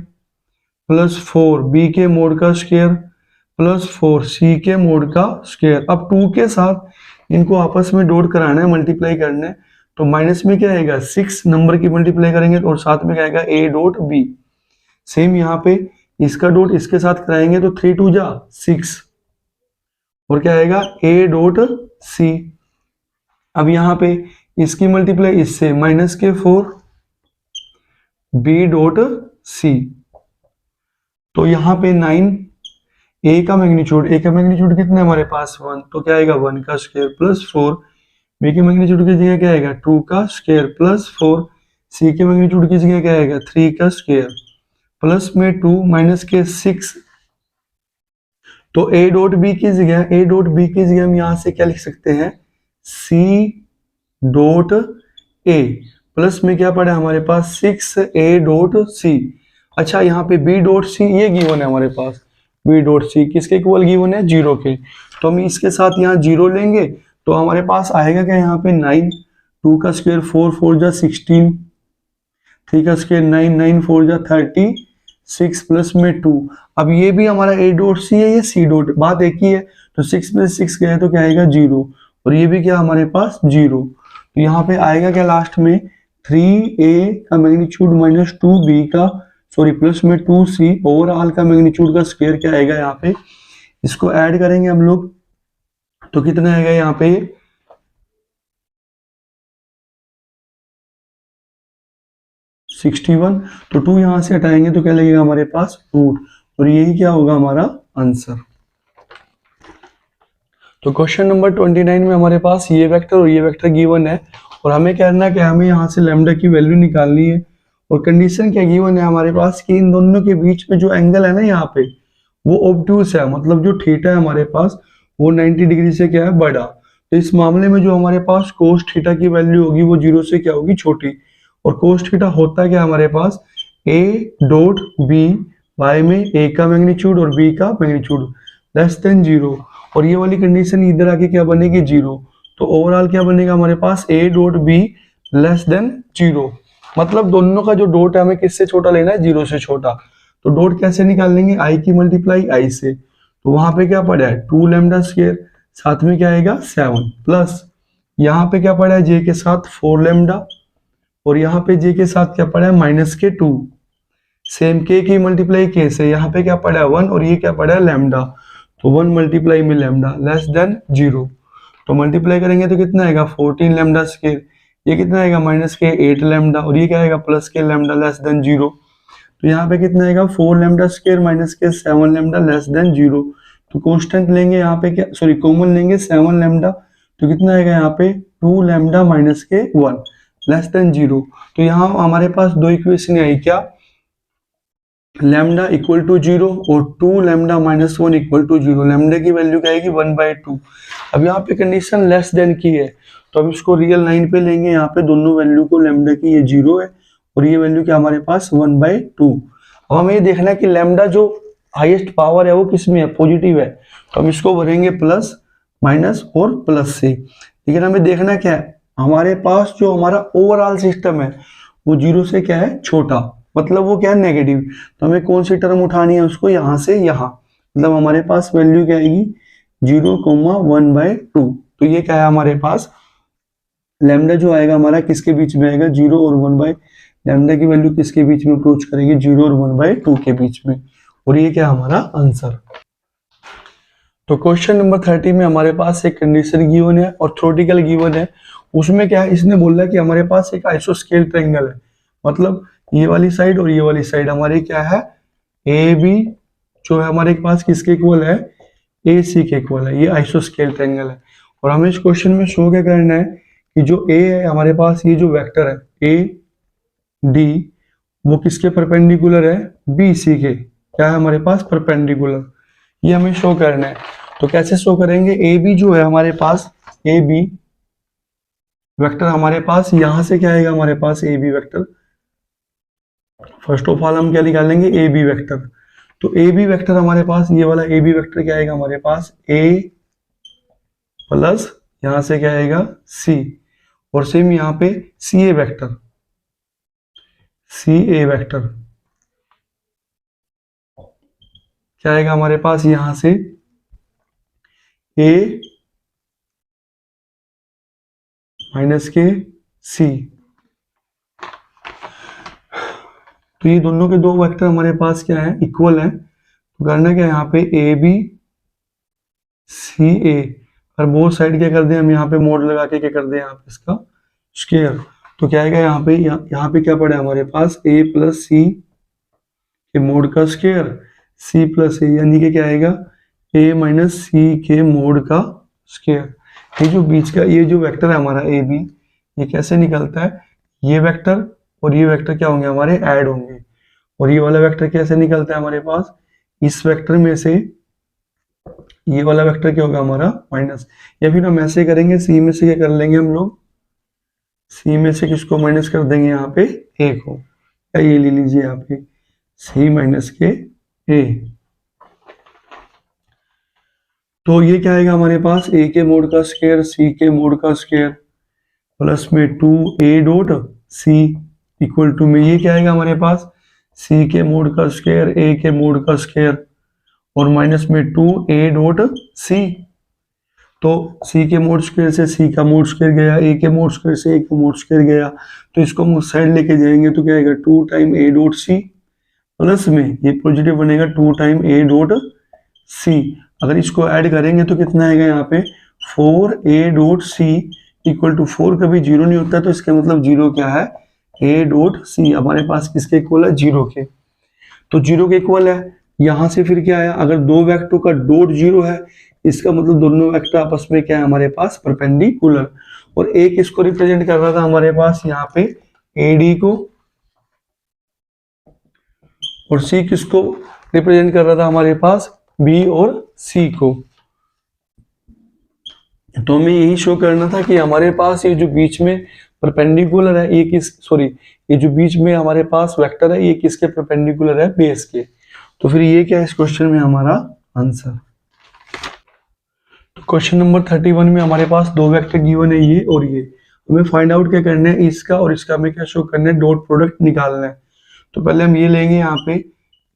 प्लस 4b के मोड का स्क्वायर प्लस 4c के मोड का स्क्वायर। अब 2 के साथ इनको आपस में डॉट कराना है, मल्टीप्लाई करना है। तो माइनस में क्या आएगा, 6 नंबर की मल्टीप्लाई करेंगे और साथ में क्या आएगा, a डॉट b। सेम यहाँ पे इसका डॉट इसके साथ कराएंगे तो 3 2 जा 6, और क्या आएगा ए डॉट सी। अब यहाँ पे इसकी मल्टीप्लाई इससे -4 बी डॉट सी। तो यहाँ पे 9 ए का मैग्नीट्यूड कितना है हमारे पास 1, तो क्या आएगा 1 का स्क्वायर प्लस 4। बी के मैग्नीट्यूड की जगह क्या आएगा 2 का स्क्वायर प्लस 4। सी के मैग्नीट्यूड की जगह क्या आएगा 3 का स्क्वायर प्लस में 2 माइनस के 6। तो ए डॉट बी की जगह हम यहां से क्या लिख सकते हैं सी डॉट ए प्लस में क्या पड़ा हमारे पास 6 ए डॉट सी। अच्छा यहाँ पे बी डॉट सी ये गिवन है हमारे पास, बी डॉट सी किसके इक्वल गिवन है 0 के। तो हम इसके साथ यहाँ 0 लेंगे तो हमारे पास आएगा क्या यहाँ पे 9, 2 का स्क्वायर 4 4 जा 16, 3 का स्क्वायर 9 9 4 जा 36 प्लस में 2। अब ये भी हमारा ए डॉट सी है, ये सी डॉट, बात एक ही है। तो 6 में 6 गया तो क्या आएगा 0, और ये भी क्या हमारे पास 0। तो यहाँ पे आएगा क्या लास्ट में 3a का मैग्नीट्यूड माइनस 2b का सॉरी प्लस में 2c ओवरऑल का मैग्नीट्यूड का स्क्वायर क्या आएगा यहाँ पे। इसको ऐड करेंगे हम लोग तो कितना आएगा यहाँ पे 61। तो 2 यहां से हटाएंगे तो क्या लगेगा हमारे पास रूट, और यही क्या होगा हमारा आंसर। तो क्वेश्चन नंबर 29 में हमारे पास ये वेक्टर और ये वेक्टर गिवन है, और हमें कहना है कि हमें यहाँ से लैम्डा की वैल्यू निकालनी है। और कंडीशन क्या गिवन है हमारे पास कि इन दोनों के बीच में जो एंगल है ना यहाँ पे वो ऑब्ट्यूस है, मतलब जो थीटा है हमारे पास वो 90 डिग्री से क्या है बड़ा। तो इस मामले में जो हमारे पास कोस थीटा की वैल्यू होगी वो 0 से क्या होगी छोटी। और कोस थीटा होता है क्या हमारे पास a डॉट बी वाई में a का मैग्नीट्यूड और b का मैग्नीट्यूड लेस देन 0। और ये वाली कंडीशन इधर आके क्या बनेगी 0। तो ओवरऑल क्या बनेगा हमारे पास a dot b less than 0। मतलब दोनों का जो डॉट है हमें किससे छोटा लेना है 0 से छोटा। तो डॉट कैसे निकाल लेंगे i की मल्टीप्लाई i से। तो वहां पे क्या पड़ा है 2 लैम्डा स्क्वायर, साथ में क्या आएगा 7 प्लस यहाँ पे क्या पड़ा है j के साथ 4 लैम्डा, और यहाँ पे j के साथ क्या पड़ा है -2। सेम k की मल्टीप्लाई k से, यहाँ पे क्या पड़ा है 1 और ये क्या पड़ा है लैम्डा। तो 1 मल्टीप्लाई में लैम्डा लेस देन 0। तो मल्टीप्लाई करेंगे तो कितना आएगा 14 लैम्डा स्क्वायर, ये कितना आएगा -k 8 लैम्डा, और ये क्या आएगा +k लैम्डा लेस देन 0। तो यहाँ पे कितना आएगा 4 lambda square -k 7 lambda less than 0। तो कांस्टेंट लेंगे यहाँ पे क्या सॉरी कॉमन लेंगे 7 लैम्डा, तो कितना आएगा यहाँ पे 2 लैम्डा -k 1 लेस देन 0। तो यहाँ हमारे पास दो इक्वेशन आई क्या लैम्डा इक्वल टू 0 और 2 लैम्डा -1 इक्वल टू 0। लैम्डा की वैल्यू क्या आएगी 1/2। अब यहाँ पे कंडीशन लेस देन की है तो अब इसको रियल लाइन पे लेंगे, यहाँ पे दोनों वैल्यू को लैम्डा की ये 0 है और ये वैल्यू क्या हमारे पास 1/2। अब हमें ये देखना है कि लैम्डा जो हाईएस्ट पावर है वो किस में है पॉजिटिव है, तो हम इसको भरेंगे प्लस माइनस और प्लस से। लेकिन हमें देखना क्या है हमारे पास जो हमारा ओवरऑल सिस्टम है वो 0 से क्या है छोटा, मतलब वो क्या है नेगेटिव। तो हमें कौन सी टर्म उठानी है उसको यहाँ से यहाँ, मतलब हमारे पास वैल्यू क्या आएगी 0,1/2। तो ये क्या है हमारे पास लैम्डा जो आएगा हमारा किसके बीच में आएगा 0 और 1 लैम्डा की वैल्यू किसके बीच में अप्रोच करेगी 0 और 1/2 के बीच में, और ये क्या हमारा आंसर। तो क्वेश्चन नंबर 30 में हमारे पास एक कंडीशन गिवन है और थ्योरेटिकल गिवन है। उसमें क्या है इसने बोला कि हमारे पास एक आइसोस्केल ट्रायंगल है, मतलब ये वाली साइड और ये वाली साइड हमारी क्या है ए बी जो है हमारे पास किसके इक्वल है ए सी के इक्वल है, ये आइसोस्केल ट्रायंगल है। और हमें इस क्वेश्चन में शो क्या करना है कि जो ए है हमारे पास ये जो वेक्टर है ए डी वो किसके परपेंडिकुलर है बी सी के, क्या है हमारे पास परपेंडिकुलर, ये हमें शो करना है। तो कैसे शो करेंगे ए बी जो है हमारे पास ए बी वेक्टर हमारे पास यहां से क्या आएगा हमारे पास A B vector, first of all हम क्या निकालेंगे ए बी वेक्टर। तो ए बी वेक्टर हमारे पास ये वाला ए बी वेक्टर क्या आएगा हमारे पास ए प्लस यहां से क्या आएगा सी, और सेम यहाँ पे सी ए वेक्टर क्या आएगा हमारे पास यहां से ए -k सी। तो ये दोनों के दो वेक्टर हमारे पास क्या है इक्वल है। तो करना क्या है यहाँ पे ए बी सी ए, और बोथ साइड क्या कर दें हम यहाँ पे मोड लगा के क्या कर दें यहाँ पे इसका स्क्वायर। तो क्या आएगा यहाँ पे, यहाँ पे क्या पड़ा है हमारे पास ए प्लस सी के मोड का स्क्वायर, सी प्लस ए, यानी कि क्या आएगा ए माइनस सी के मोड का स्क्वायर। ये जो बीच का ये जो वेक्टर है हमारा ए बी, ये कैसे निकलता है, ये वेक्टर और ये वेक्टर क्या होंगे हमारे ऐड होंगे, और ये वाला वेक्टर कैसे निकलता है हमारे पास, इस वेक्टर में से ये वाला वेक्टर क्या होगा हमारा माइनस, या फिर हम ऐसे करेंगे सी में से क्या कर लेंगे हम लोग, सी में से किसको माइनस कर देंगे यहाँ पे ए को, या ये ले लीजिए यहाँ पे सी माइनस के ए। तो ये क्या आएगा हमारे पास, ए के मोड का स्क्वायर सी के मोड का स्क्वायर प्लस में 2a dot C equal to में ये क्या आएगा हमारे पास, सी के मोड का स्क्वायर ए के मोड का स्क्वायर और माइनस में 2a डॉट सी। तो सी के मोड स्क्वायर से सी का मोड स्क्वायर गया, ए के मोड स्क्वायर से ए का मोड स्क्वायर गया, तो इसको हम उस साइड लेके जाएंगे तो क्या आएगा 2 टाइम ए डॉट सी प्लस में ये पॉजिटिव बनेगा 2 टाइम ए डॉट सी। अगर इसको ऐड करेंगे तो कितना आएगा यहाँ पे 4a dot C equal to 4 कभी जीरो नहीं होता, तो इसका मतलब जीरो क्या है a डॉट सी हमारे पास किसके इक्वल है, जीरो के। तो जीरो के इक्वल है, यहां से फिर क्या आया, अगर दो वेक्टर का डॉट जीरो है इसका मतलब दोनों वेक्टर आपस में क्या है हमारे पास परपेंडिकुलर, और एक इसको रिप्रेजेंट कर रहा था हमारे पास यहाँ पे AD को, और सी किसको रिप्रेजेंट कर रहा था हमारे पास बी और सी को। तो हमें यही शो करना था कि हमारे पास ये जो बीच में परपेंडिकुलर है ये किस, सॉरी ये जो बीच में हमारे पास वेक्टर है ये किसके परपेंडिकुलर है, बेस के। तो फिर ये क्या है इस क्वेश्चन में हमारा आंसर। तो क्वेश्चन नंबर 31 में हमारे पास दो वेक्टर गिवन है ये और ये, हमें फाइंड आउट क्या करना है इसका और इसका, हमें क्या शो करना है डॉट प्रोडक्ट निकालना है। तो पहले हम ये लेंगे यहाँ पे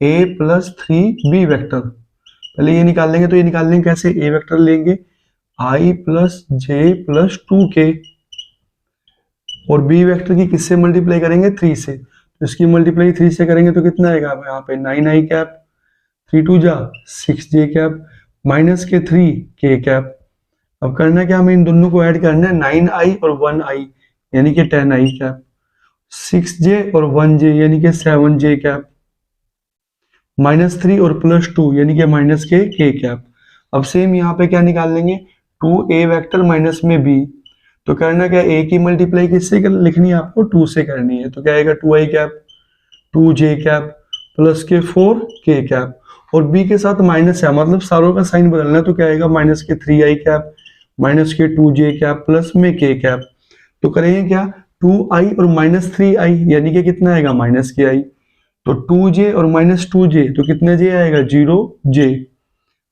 a प्लस 3b वेक्टर, पहले ये निकाल लेंगे। तो ये निकाल लेंगे कैसे, a वेक्टर लेंगे i plus J plus 2k और b वेक्टर की किससे मल्टीप्लाई करेंगे 3 से, तो इसकी मल्टीप्लाई 3 से करेंगे तो कितना आएगा यहाँ पे 9i कैप 3 2 जा 6j कैप माइनस के 3k कैप। अब करना क्या, हमें इन दोनों को ऐड करना है 9i और 1i यानी कि 10i कैप, 6j और 1j यानी कि 7j कैप, -3 और +2 यानी कि माइनस के k कैप। अब सेम यहाँ पे क्या निकाल लेंगे 2a वेक्टर माइनस में b, तो करना क्या a की मल्टीप्लाई किससे लिखनी है आपको 2 से करनी है, तो क्या आएगा 2i cap 2j cap plus के 4k कैप, और b के साथ माइनस है मतलब सारों का साइन बदलना है, तो क्या आएगा माइनस के 3i कैप माइनस के 2j कैप प्लस में k कैप। तो करेंगे क्या 2i और माइनस 3i यानी कि कितना आएगा माइनस के i, तो 2j और माइनस 2j तो कितने j आएगा 0j।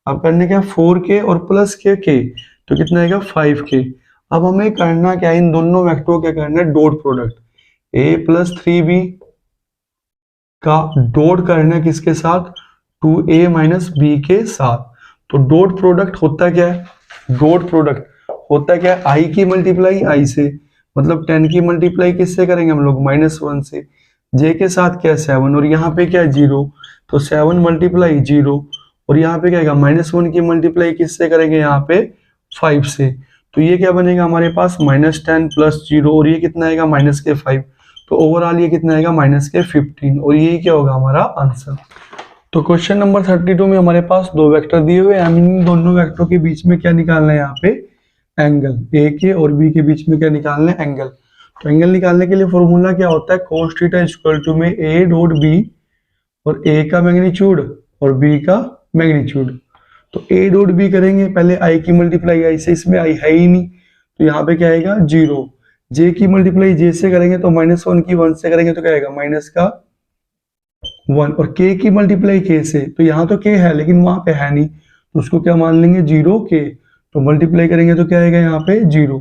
अब करने क्या 4k और प्लस के k तो कितना आएगा 5k। अब हमें करना क्या, इन दोनों वेक्टरों क्या करना है dot product, a plus 3b का डॉट करना है किसके साथ 2a माइनस b के साथ। तो डॉट प्रोडक्ट होता क्या है, डॉट प्रोडक्ट होता क्या है i की मल्टीप्लाई i से, मतलब 10 की मल्टीप्लाई किससे करेंगे हम लोग -1 से, j के साथ क्या है 7 और यहाँ पे क्या है 0, तो 7 मल्टीप्लाई 0 और यहाँ पे क्या आएगा -1 की मल्टीप्लाई किससे करेंगे यहाँ पे 5 से, तो ये क्या बनेगा हमारे पास -10 प्लस 0 और ये कितना आएगा -5, तो ओवरऑल ये कितना आएगा -15 और यही क्या होगा हमारा आंसर। तो क्वेश्चन नंबर 32 में हमारे पास दो वेक्टर दिए हुए हैं, इन दोनों वेक्टरों के बीच में क्या निकालना है यहाँ पे एंगल, ए के और बी के बीच में क्या निकालना है एंगल। तो एंगल निकालने के लिए फॉर्मूला क्या होता है cos थीटा इक्वल टू में a डॉट b और a का मैग्नीट्यूड और b का मैग्नीट्यूड। तो a डॉट b करेंगे पहले i की मल्टीप्लाई i से, इसमें i है ही नहीं तो यहाँ पे क्या आएगा 0, j की मल्टीप्लाई j से करेंगे तो -1 की 1 से करेंगे तो क्या आएगा माइनस का 1, और k की मल्टीप्लाई k से, तो यहाँ तो k है लेकिन वहां पे है नहीं तो उसको क्या मान लेंगे 0k, तो मल्टीप्लाई करेंगे तो क्या आएगा यहाँ पे 0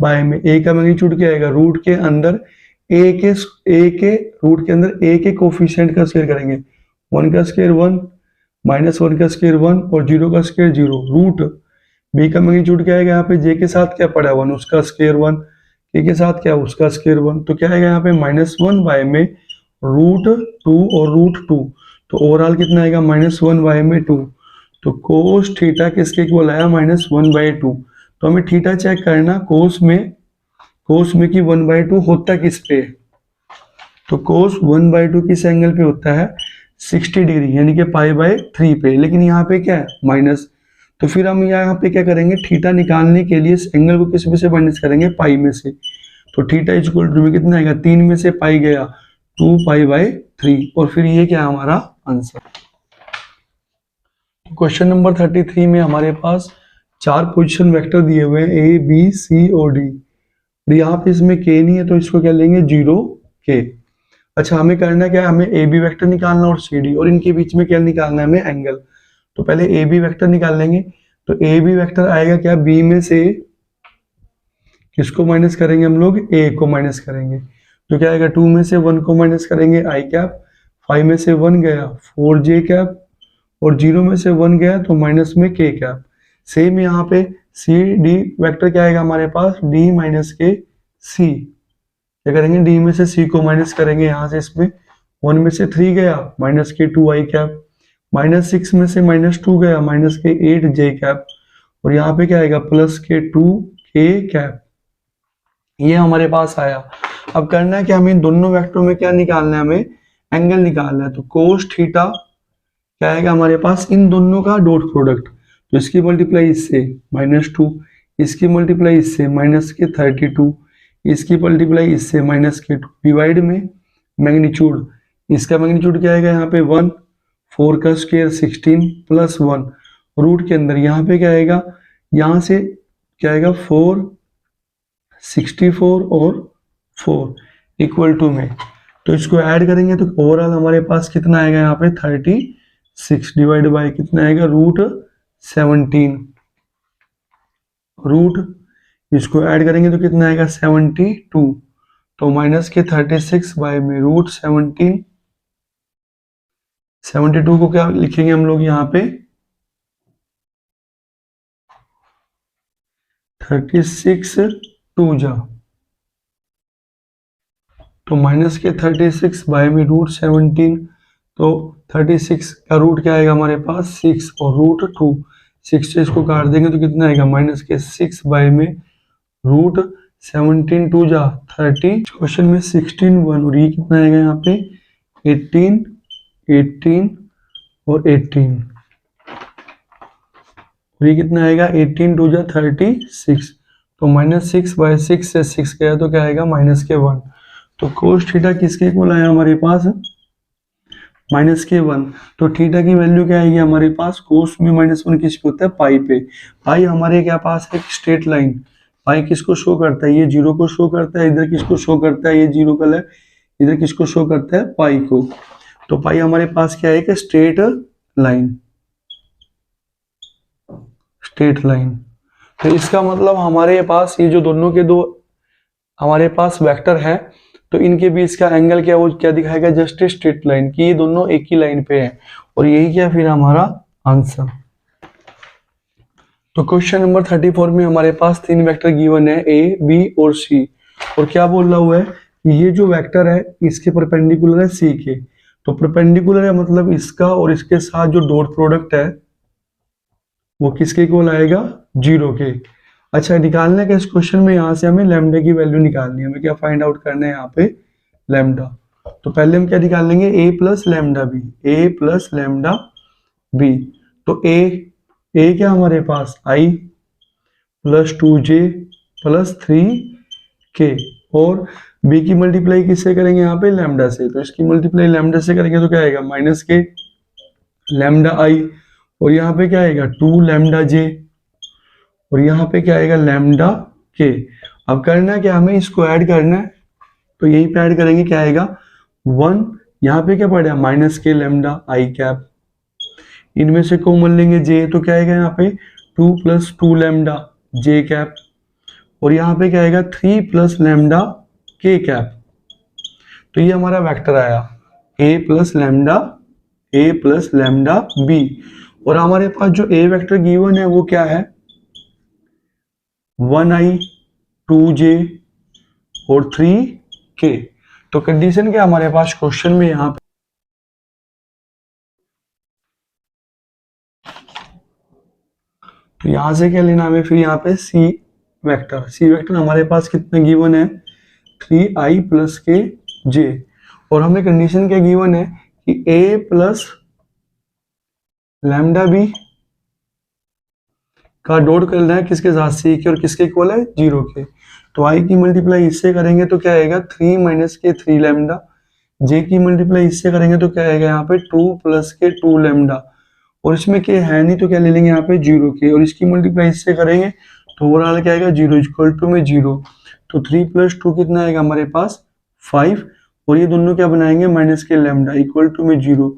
बाय में a का मैग्नीट्यूड क्या आएगा रूट के अंदर a के रूट के अंदर a के कोफिशिएंट का स्क्वायर करेंगे, 1 का स्क्वायर 1 -1 का स्क्वायर 1 और 0 का स्क्वायर 0, रूट b का मैग्नीट्यूड क्या आएगा यहाँ पे j के साथ क्या पड़ा 1 उसका स्क्वायर 1, k के साथ क्या उसका स्क्वायर 1, तो क्या आएगा यहाँ पे -1 बाय में रूट 2 और रूट 2, तो ओवरऑल कितना आएगा -1 बाय में 2, तो कोस थीटा किसके इक्वल आया, -1/2। तो हमें थीटा चेक करना, कोस में कि 1/2 होता किस पे, तो कोस 1/2 किस एंगल पे होता है, 60 डिग्री, यानी कि π/3 पे। लेकिन यहाँ पे क्या है, माइनस। तो फिर हम यहाँ पे क्या करेंगे, थीटा निकालने के लिए इस एंगल को किस में से माइनस करेंगे, पाई में से। तो थीटा इक्वल टू में कितना आएगा, 3 में से पाई गया, 2π/3। और फिर ये क्या है हमारा आंसर। क्वेश्चन नंबर 33 में हमारे पास 4 पोजीशन वेक्टर दिए हुए हैं, ए बी सी और डी। यहाँ पे इसमें के नहीं है तो इसको क्या लेंगे, 0 k। अच्छा, हमें करना क्या है, हमें ए बी वेक्टर निकालना और सी डी, और इनके बीच में क्या निकालना है, हमें एंगल। तो पहले ए बी वेक्टर निकाल लेंगे। तो ए बी वेक्टर आएगा क्या, बी में से किसको माइनस करेंगे हम लोग, ए को माइनस करेंगे। तो क्या आएगा, 2 में से 1 को माइनस करेंगे, आई कैप। 5 में से 1 गया, 4j कैप। और 0 में से 1 गया तो माइनस में k कैप। सेम यहाँ पे सी डी वेक्टर क्या आएगा हमारे पास, d माइनस के सी। क्या करेंगे, डी में से सी को माइनस करेंगे, यहाँ से इसमें 1 में से 3 गया, माइनस के 2 आई कैप। -6 में से -2 गया, माइनस के 8 जे कैप। और यहाँ पे क्या आएगा, प्लस के 2 के कैप। ये हमारे पास आया। अब करना है कि हमें इन दोनों वेक्टरों में क्या निकालना है, हमें एंगल निकालना है। तो कोस थीटा क्या आएगा हमारे पास, इन दोनों का डॉट प्रोडक्ट। तो इसकी मल्टीप्लाई इससे -2, इसकी मल्टीप्लाई इससे -32, इसकी मल्टीप्लाई इससे -2, डिवाइड में मैग्नीट्यूड। इसका मैग्नीट्यूड क्या आएगा यहाँ पे 1, 4 का स्क्वायर 16 प्लस 1, रूट के अंदर यहाँ पे क्या आएगा, यहाँ से क्या आएगा 4, 64 और 4 इक्वल टू में। तो इसको ऐड करेंगे तो ओवरऑल हमारे पास कितना आएगा यहाँ पे 36 डिवाइड बाय कितना आएगा, √17। रूट इसको ऐड करेंगे तो कितना आएगा 72। तो माइनस के 36 बाय में √17। 72 को क्या लिखेंगे हम लोग यहाँ पे 36 2 जा, तो माइनस के 36 बाय में √17। तो 36 का रूट क्या आएगा हमारे पास 6 और √2, 6 से इसको काट देंगे तो कितना आएगा, माइनस के 6 बाय में √17 2 जा 30। क्वेश्चन में 16 1 और ये कितना आएगा यहाँ पे 18 18 और 18। और ये कितना आएगा 18 2 जा 36। तो -6/6 से 6 गया तो क्या आएगा -1। तो कोस थीटा किसके इक्वल आया हमारे पास, -1। तो थीटा की वैल्यू क्या आएगी हमारे पास, कोस में -1 किस पे होता है, पाई पे। पाई हमारे क्या पास है, स्ट्रेट लाइन। पाई किसको शो करता है, ये 0 को शो करता है। इधर किसको शो करता है, ये 0 कलर। इधर किसको शो करता है, पाई को। तो पाई हमारे पास क्या है कि स्ट्रेट लाइन, स्ट्रेट लाइन। तो इसका मतलब हमारे पास ये जो दोनों के दो हमारे पास वेक्टर है, तो इनके बीच का एंगल क्या, वो क्या दिखाएगा, जस्ट स्ट्रेट लाइन, कि ये दोनों एक ही लाइन पे है। और यही क्या फिर हमारा आंसर। तो क्वेश्चन नंबर 34 में हमारे पास 3 वेक्टर गिवन है, ए बी और सी। और क्या बोल रहा हुआ है, ये जो वेक्टर है इसके परपेंडिकुलर है सी के। तो परपेंडिकुलर है मतलब इसका और इसके साथ जो डॉट प्रोडक्ट है वो किसके इक्वल आएगा, 0 के। अच्छा, निकालने का इस क्वेश्चन में यहाँ से हमें लैम्डा की वैल्यू निकालनी है। हमें क्या फाइंड आउट करना है यहाँ पे, लैम्डा। तो पहले हम क्या निकाल लेंगे, a plus lambda b, a plus lambda b. तो a क्या हमारे पास i plus 2j plus 3k। और b की मल्टीप्लाई किससे करेंगे यहाँ पे, लैम्डा से। तो इसकी मल्टीप्लाई लैम्डा से करेंगे तो क्या आएगा, -k लैम्डा i। और यहाँ पे क्या आएगा 2 लैम्डा j। और यहाँ पे क्या आएगा लैम्डा के। अब करना क्या, हमें इसको ऐड करना है। तो यहीं पे ऐड करेंगे, क्या आएगा 1। यहाँ पे क्या पड़ेगा -k लैम्डा आई कैप। इनमें से कॉमन लेंगे j, तो क्या आएगा यहाँ पे 2 + 2 लैम्डा j कैप। और यहाँ पे क्या आएगा 3 + लैम्डा k कैप। तो ये हमारा वेक्टर आया a प्लस लैम्डा b। और हमारे पास जो a वेक्टर गिवन है वो क्या है, 1i 2j और 3k। तो कंडीशन क्या हमारे पास क्वेश्चन में यहाँ पे तो यहाँ से क्या लेना हमें, फिर यहाँ पे सी वेक्टर हमारे पास कितना गिवन है, 3i प्लस के जे, और हमें कंडीशन क्या गिवन है कि a प्लस लैम्डा बी का डॉट करना है किसके साथ, सी के, और किसके इक्वल है, 0 के। तो i की मल्टीप्लाई इससे करेंगे तो क्या आएगा, 3 माइनस के 3 लैम्डा, जे की मल्टीप्लाई इससे करेंगे तो क्या आएगा यहाँ पे 2 प्लस के 2 लैम्डा, और इसमें के है नहीं तो क्या ले लेंगे यहाँ पे 0 के, और इसकी मल्टीप्लाई इससे करेंगे तो ओवरऑल क्या आएगा 0 इक्वल टू में 0। तो 3 प्लस 2 कितना आएगा हमारे पास 5, और ये दोनों क्या बनाएंगे माइनस के लैम्डा इक्वल टू में 0।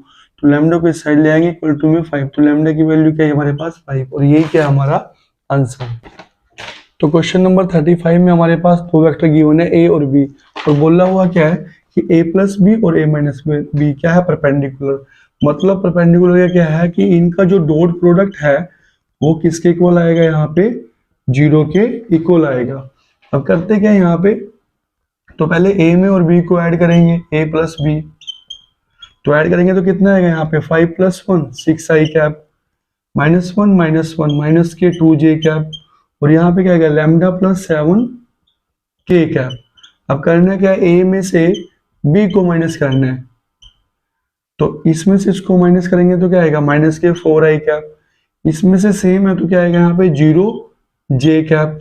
तो लैम्डा को इस साइड ले आएंगे इक्वल टू में 5, तो लैम्डा की वैल्यू क्या है हमारे पास 5, और यही क्या है हमारा आंसर। तो क्वेश्चन नंबर 35 में हमारे पास दो वेक्टर गिवन है ए और बी, और बोला हुआ क्या है कि a प्लस बी और a माइनस बी क्या है, परपेंडिकुलर। मतलब परपेंडिकुलर क्या है कि इनका जो डॉट प्रोडक्ट है वो किसके इक्वल आएगा, यहाँ पे 0 के इक्वल आएगा। अब करते क्या है यहाँ पे, तो पहले a में और b को ऐड करेंगे, a प्लस बी, तो ऐड करेंगे तो कितना आएगा यहाँ पे 5 प्लस 1 6i कैप, -1 -1 माइनस के 2j कैप, और यहाँ पे क्या आएगा लैम्डा प्लस 7 के कैप। अब करना क्या है, a में से b को माइनस करना है, तो इसमें से इसको माइनस करेंगे तो क्या आएगा माइनस के 4i कैप, इसमें से सेम है तो क्या आएगा यहाँ पे 0 j कैप,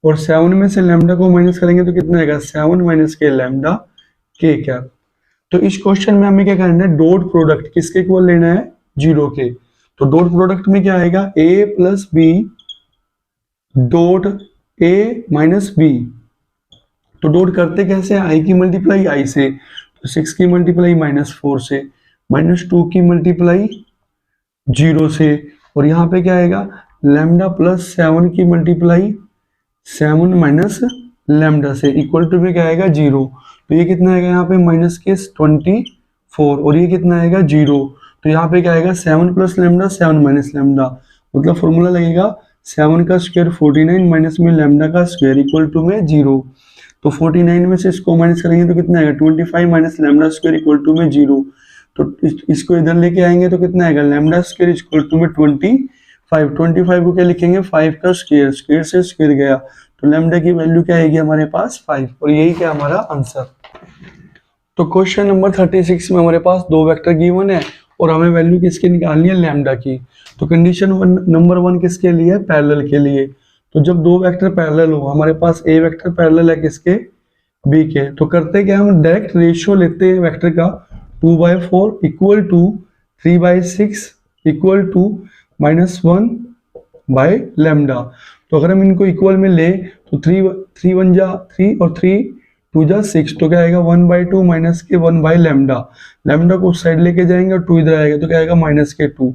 और 7 में से लैम्डा को माइनस करेंगे तो कितना आएगा 7 माइनस के लैम्डा के कैप। तो इस क्वेश्चन में हमें क्या करना है, डॉट प्रोडक्ट किसके इक्वल लेना है 0 के। तो डॉट प्रोडक्ट में क्या आएगा a plus b dot a minus b. तो डॉट करते कैसे, i की मल्टीप्लाई i से, तो 6 की मल्टीप्लाई -4 से, -2 की मल्टीप्लाई 0 से, और यहाँ पे क्या आएगा लैम्डा प्लस 7 की मल्टीप्लाई 7 माइनस लैम्डा से, इक्वल टू में क्या आएगा 0। तो ये कितना आएगा यहाँ पे माइनस के 24, और ये कितना आएगा 0। तो यहाँ पे क्या आएगा 7 प्लस लैम्डा 7 माइनस लैम्डा, मतलब फॉर्मूला लगेगा 7 का स्क्वायर 49 माइनस में लैम्डा का स्क्वायर इक्वल टू में 0। तो 49 में से इसको माइनस करेंगे तो कितना आएगा 25 minus lambda square equal to में 0। तो इसको इधर लेके आएंगे तो कितना आएगा लैम्डा स्क्वायर इक्वल टू में 25 को क्या लिखेंगे 5 का स्क्वायर, स्क्वायर से स्क्वायर गया, तो लैम्डा की वैल्यू क्या आएगी हमारे पास 5, और यही क्या हमारा आंसर। तो क्वेश्चन नंबर 36 में हमारे पास दो वेक्टर गिवन है और हमें वैल्यू किसकी निकालनी है, लैम्डा की। तो कंडीशन नंबर 1 किसके लिए है, पैरेलल के लिए। तो जब दो वेक्टर पैरेलल हो, हमारे पास ए वेक्टर पैरेलल है किसके, बी के, तो करते क्या हम डायरेक्ट रेशियो लेते हैं वेक्टर का 2/4 equal to 3/6 equal to -1 by lambda. तो अगर हम इनको इक्वल में ले तो 3 1 जा 3 और 3 2 जा 6, तो क्या आएगा 1/2 माइनस के 1 बाय लैम्डा। लैम्डा को उस साइड लेके जाएंगे और 2 इधर आएगा तो क्या आएगा -2।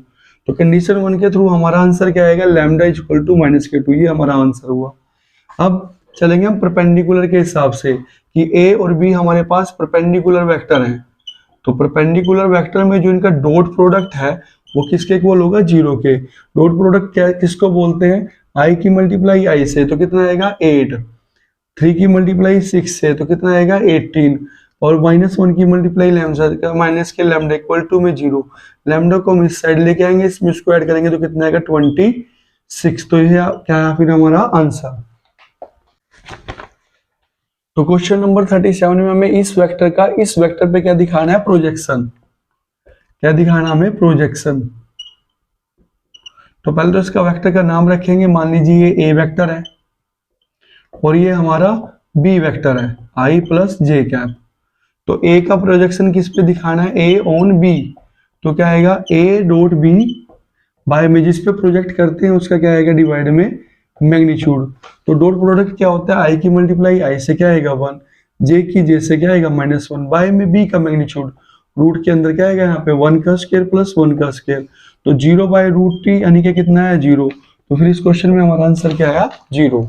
तो कंडीशन 1 के थ्रू हमारा आंसर क्या आएगा, लैम्डा इक्वल टू -2, ये हमारा आंसर हुआ। अब चलेंगे हम परपेंडिकुलर के हिसाब से कि ए और बी हमारे पास परपेंडिकुलर वेक्टर हैं। तो परपेंडिकुलर वेक्टर में जो इनका डॉट प्रोडक्ट है वो किसके इक्वल होगा, 0 के। डॉट प्रोडक्ट क्या किसको बोलते हैं, i की मल्टीप्लाई i से तो कितना आएगा 8, 3 की मल्टीप्लाई 6 से तो कितना आएगा 18, और -1 की मल्टीप्लाई लैम्डा माइनस के लैम्डा इक्वल टू में 0। लैम्डा को हम इस साइड लेके आएंगे, इसमें इसको ऐड करेंगे तो कितना आएगा 26। तो ये क्या है फिर हमारा आंसर। तो क्वेश्चन नंबर 37 में हमें इस वेक्टर का इस वेक्टर पे क्या दिखाना है, प्रोजेक्शन। क्या दिखाना हमें, प्रोजेक्शन। तो पहले तो इसका वेक्टर का नाम रखेंगे, मान लीजिए ये ए वेक्टर है और ये हमारा बी वेक्टर है i प्लस जे कैप। तो ए का प्रोजेक्शन किस पे दिखाना है, ए ऑन बी। तो क्या आएगा a डॉट बी बाय में जिस पे प्रोजेक्ट करते हैं उसका क्या आएगा डिवाइड में मैग्नीट्यूड। तो डॉट प्रोडक्ट क्या होता है, i की मल्टीप्लाई i से क्या आएगा 1, j की j से क्या आएगा -1 बाय में b का मैग्नीट्यूड। रूट के अंदर क्या आएगा यहाँ पे 1 का स्क्वायर प्लस 1 का स्क्वायर, तो 0/√3 यानी कि कितना है 0। तो फिर इस क्वेश्चन में हमारा आंसर क्या आया 0।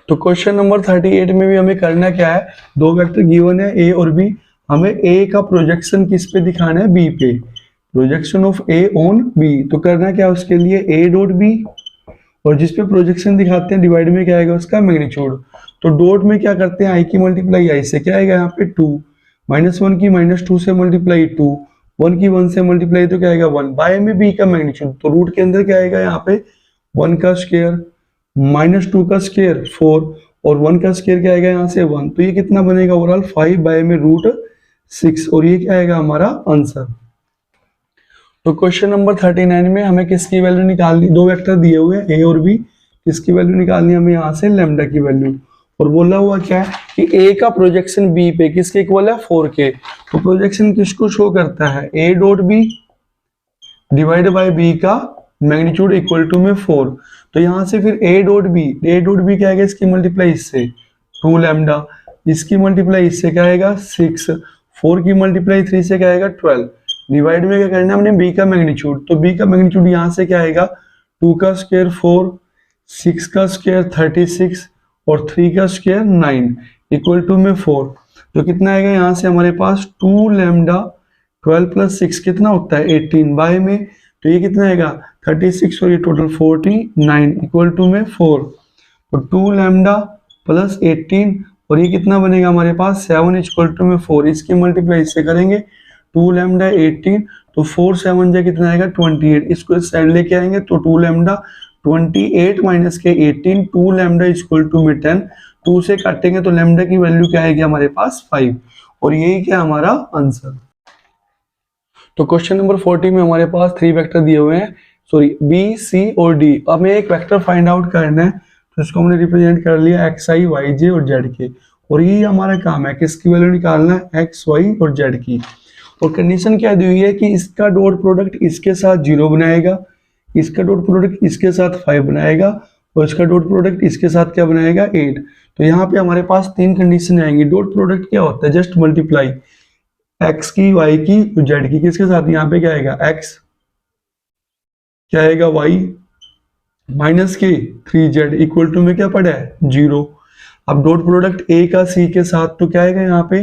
तो क्वेश्चन नंबर 38 में भी हमें करना क्या है, दो वेक्टर गिवन है a और b, हमें a का प्रोजेक्शन किस पे दिखाना है, b पे। Projection of a on b। तो करना क्या है उसके लिए a डॉट b, और जिस पे प्रोजेक्शन दिखाते हैं डिवाइड में क्या आएगा उसका मैग्नीट्यूड। तो डॉट में क्या करते हैं i की मल्टीप्लाई i से क्या आएगा यहाँ पे 2, -1 की -2 से मल्टीप्लाई 2, 1 की 1 से मल्टीप्लाई तो क्या आएगा 1 बाय में b का मैग्नीट्यूड। तो रूट के अंदर क्या आएगा यहाँ पे 1 का स्क्वायर माइनस 2 का स्क्वायर 4 और 1 का स्क्वायर क्या आएगा यहाँ से 1, तो ये कितना बनेगा ओवरऑल 5 बाय में √6 और ये क्या आएगा हमारा आंसर। तो क्वेश्चन नंबर 39 में हमें किसकी वैल्यू निकालनी, दो वेक्टर दिए हुए हैं ए और बी, किसकी वैल्यू निकालनी है हमें यहाँ से लैम्डा की वैल्यू। और बोला हुआ क्या है कि ए का प्रोजेक्शन बी पे किसके इक्वल है 4 के, तो प्रोजेक्शन किसको शो करता है a dot b divide by b का मैग्नीट्यूड इक्वल टू में 4। तो यहाँ से फिर ए डॉट बी क्या आएगा इसकी मल्टीप्लाई इससे 2 लैम्डा, इसकी मल्टीप्लाई इससे क्या आएगा 6, 4 की मल्टीप्लाई 3 से क्या आएगा 12, डिवाइड में क्या करना है हमने बी का मैग्नीट्यूड, तो बी का मैग्नीट्यूड यहाँ से क्या आएगा 2 का स्क्वायर 4, 6 का स्क्वायर 36 और 3 का स्क्वायर 9 इक्वल टू में 4। तो कितना आएगा यहाँ से हमारे पास 2 लैम्डा 12 प्लस 6 कितना होता है 18 बाय में, तो ये कितना आएगा 36 और ये टोटल 49 इक्वल टू में 4। तो 2 लैम्डा प्लस 18 और ये कितना बनेगा हमारे पास 7 इक्वल टू में 4, इसकी मल्टीप्लाई इससे करेंगे 2 लैम्डा 18 तो 4 7 जा कितना आएगा 28, इसको इस साइड लेके आएंगे तो 2 लैम्डा 28 माइनस के 18, 2 लैम्डा इक्वल टू में 10, 2 से काटेंगे तो लैम्डा की वैल्यू क्या आएगी हमारे पास 5 और यही क्या हमारा आंसर। तो क्वेश्चन नंबर 40 में हमारे पास 3 वेक्टर दिए हुए हैं, सॉरी बी सी और डी। हमें एक वेक्टर फाइंड आउट करना है तो इसको हमने रिप्रेजेंट कर लिया एक्स आई वाई जे और जेड के, और ये हमारा काम है किसकी वैल्यू निकालना है एक्स वाई और जेड की। और कंडीशन क्या दी हुई है कि इसका डॉट प्रोडक्ट इसके साथ 0 बनाएगा, इसका डॉट प्रोडक्ट इसके साथ 5 बनाएगा और इसका डॉट प्रोडक्ट इसके साथ क्या बनाएगा 8। तो यहाँ पे हमारे पास 3 कंडीशन आएंगी। डॉट प्रोडक्ट क्या होता है जस्ट मल्टीप्लाई एक्स की वाई की जेड की, किसके साथ यहाँ पे क्या आएगा एक्स क्या आएगा वाई माइनस के 3z इक्वल टू में क्या पड़ा है 0। अब डॉट प्रोडक्ट ए का सी के साथ तो क्या आएगा यहाँ पे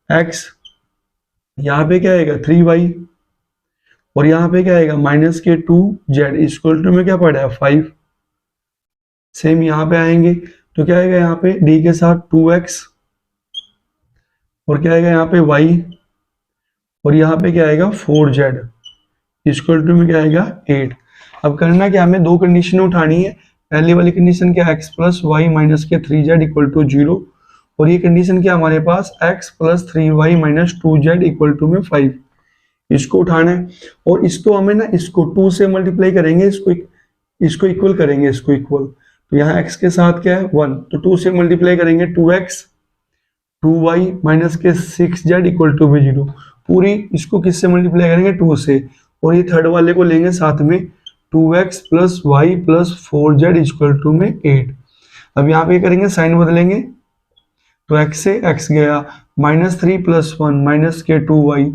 x, यहाँ पे क्या आएगा 3y और यहाँ पे क्या आएगा माइनस के 2z इक्वल टू में क्या पड़ा है 5। सेम यहाँ पे आएंगे तो क्या आएगा यहाँ पे d के साथ 2x और क्या आएगा यहाँ पे y और यहाँ पे क्या आएगा 4z इक्वल टू में क्या आएगा 8। अब करना क्या हमें दो कंडीशन उठानी है। पहली वाली कंडीशन क्या x प्लस वाई माइनस के 3z इक्वल टू 0 और ये कंडीशन क्या हमारे पास x plus 3y minus 2z equal to में 5, इसको उठाना है। और इसको हमें ना इसको 2 से मल्टीप्लाई करेंगे, इसको इक्वल करेंगे, इसको इक्वल, तो यहाँ x के साथ क्या है 1 तो 2 से मल्टीप्लाई करेंगे 2x 2y माइनस के 6z इक्वल टू में 0, पूरी इसको किससे मल्टीप्लाई करेंगे 2 से, और ये थर्ड वाले को लेंगे साथ में 2x plus y plus 4z equal to में 8। अब यहाँ पे करेंगे साइन बदलेंगे तो x से x गया माइनस 3 प्लस 1 माइनस के 2y